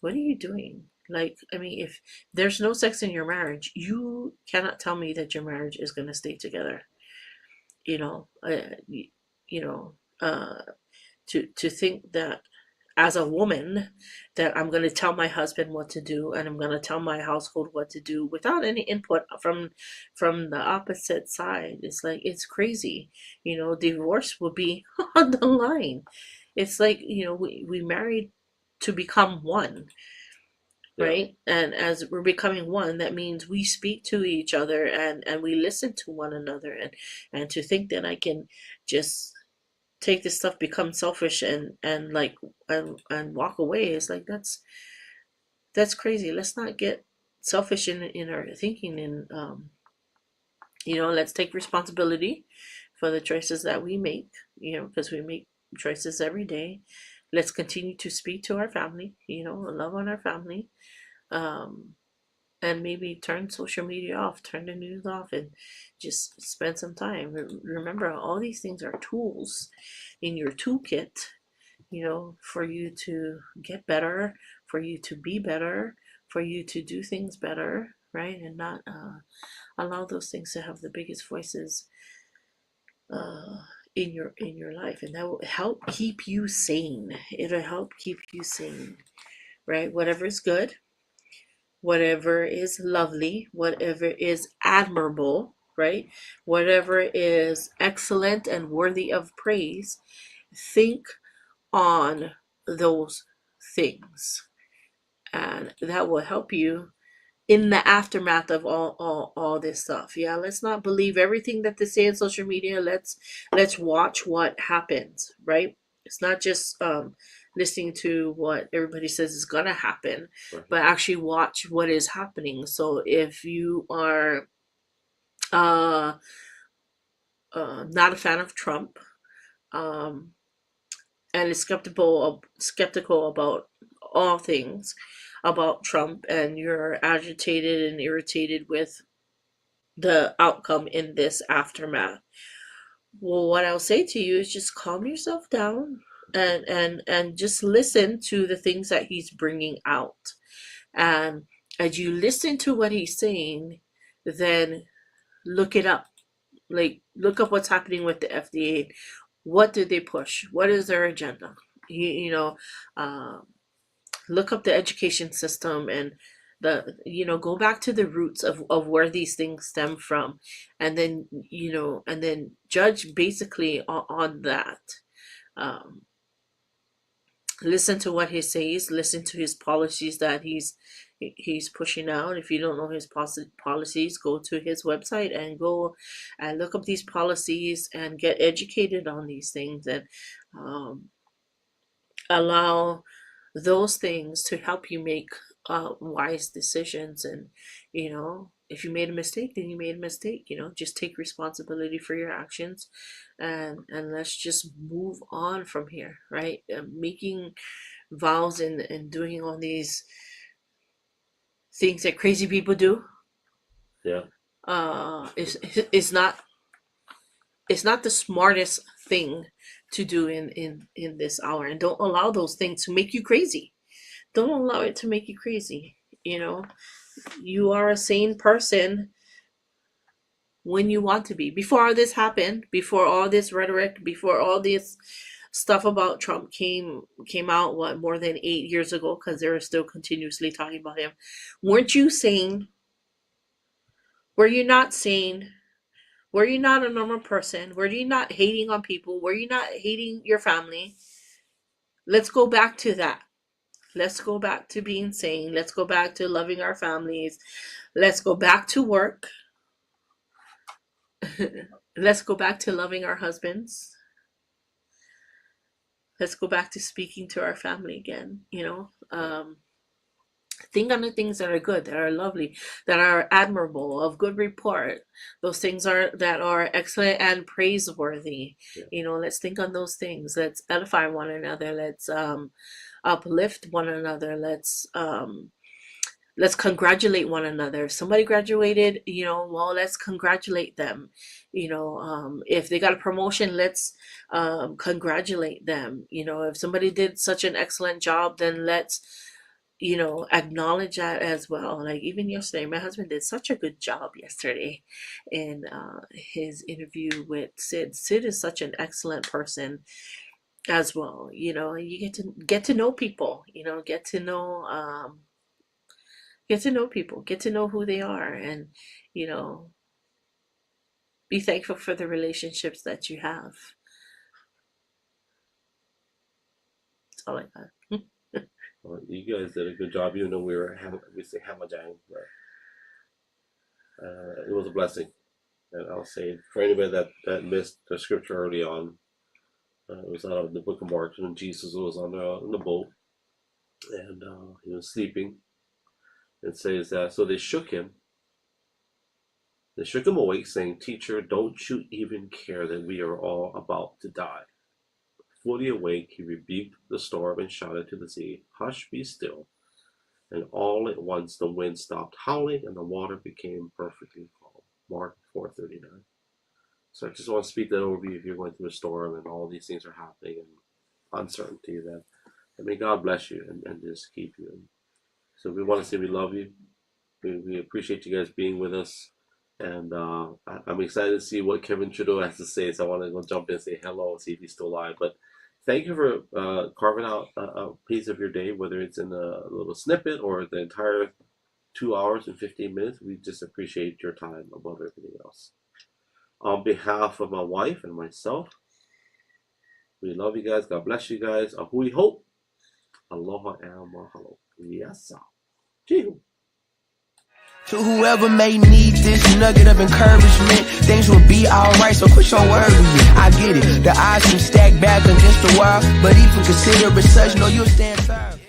are you doing? Like, I mean, if there's no sex in your marriage, you cannot tell me that your marriage is going to stay together. you know uh, you know uh to think that, as a woman, that I'm going to tell my husband what to do, and I'm going to tell my household what to do without any input from the opposite side. It's like, it's crazy. Divorce will be on the line. It's like, we married to become one, Yeah. right? And as we're becoming one, that means we speak to each other, and we listen to one another. And to think that I can just take this stuff, become selfish, and like, and walk away, is like, that's crazy. Let's not get selfish in our thinking. And let's take responsibility for the choices that we make, because we make choices every day. Let's continue to speak to our family, love on our family, um and maybe turn social media off, turn the news off, and just spend some time. Remember, all these things are tools in your toolkit, for you to get better, for you to be better, for you to do things better, right? And not allow those things to have the biggest voices uh, in your life, and that will help keep you sane. It'll help keep you sane, right? Whatever is good, whatever is lovely, whatever is admirable, right? Whatever is excellent and worthy of praise, think on those things. And that will help you in the aftermath of all this stuff. Yeah, let's not believe everything that they say on social media. Let's watch what happens, right? It's not just listening to what everybody says is gonna happen, Right. but actually watch what is happening. So if you are uh, not a fan of Trump, um, and is skeptical about all things about Trump, and you're agitated and irritated with the outcome in this aftermath. Well, what I'll say to you is just calm yourself down, and just listen to the things that he's bringing out. And as you listen to what he's saying, then look it up. Like, look up what's happening with the FDA. What do they push? What is their agenda? Um, look up the education system, and go back to the roots of where these things stem from, and then judge basically on that. um, Listen to what he says, listen to his policies that he's pushing out. If you don't know his policies, go to his website and go and look up these policies and get educated on these things, and um, allow those things to help you make wise decisions. And if you made a mistake, then you made a mistake. Just take responsibility for your actions, and let's just move on from here, right? Making vows and doing all these things that crazy people do, Yeah. is not, it's not the smartest thing to do in this hour. And don't allow those things to make you crazy. Don't allow it to make you crazy. You are a sane person when you want to be. Before all this happened, before all this rhetoric, before all this stuff about Trump came out, what, more than 8 years ago, because they were still continuously talking about him. Weren't you sane? Were you not sane? Were you not a normal person? Were you not hating on people? Were you not hating your family? Let's go back to that. Let's go back to being sane. Let's go back to loving our families. Let's go back to work. Let's go back to loving our husbands. Let's go back to speaking to our family again. Think on the things that are good, that are lovely, that are admirable, of good report. Those things that are excellent and praiseworthy. Yeah. Let's think on those things. Let's edify one another. Let's uplift one another. let's congratulate one another. If somebody graduated, well, let's congratulate them. If they got a promotion, let's congratulate them. If somebody did such an excellent job, then let's acknowledge that as well. Like even yesterday, my husband did such a good job yesterday in his interview with Sid. Sid is such an excellent person as well. You get to know people, get to know people, get to know who they are, and be thankful for the relationships that you have. That's all I got. Well, you guys did a good job, even though we say hamajang, but it was a blessing. And I'll say for anybody that missed the scripture early on, it was out of the book of Mark when Jesus was on the boat and he was sleeping. It says that so they shook him awake, saying, "Teacher, don't you even care that we are all about to die?" Fully awake, he rebuked the storm and shouted to the sea, "Hush, be still." And all at once the wind stopped howling and the water became perfectly calm. Mark 4:39. So I just want to speak that over you if you're going through a storm and all these things are happening and uncertainty. That may God bless you and just keep you. So we want to say we love you. We appreciate you guys being with us. And I'm excited to see what Kevin Trudeau has to say. So I want to go jump in and say hello and see if he's still alive. But thank you for carving out a piece of your day, whether it's in a little snippet or the entire 2 hours and 15 minutes. We just appreciate your time above everything else. On behalf of my wife and myself, we love you guys. God bless you guys. Ahui ho. Aloha and mahalo. Yes, sir. Chihu. To whoever may need this nugget of encouragement, things will be alright, so quit your worry. I get it, the odds can stack back against the wall, but even consider it such, no, you'll stand firm.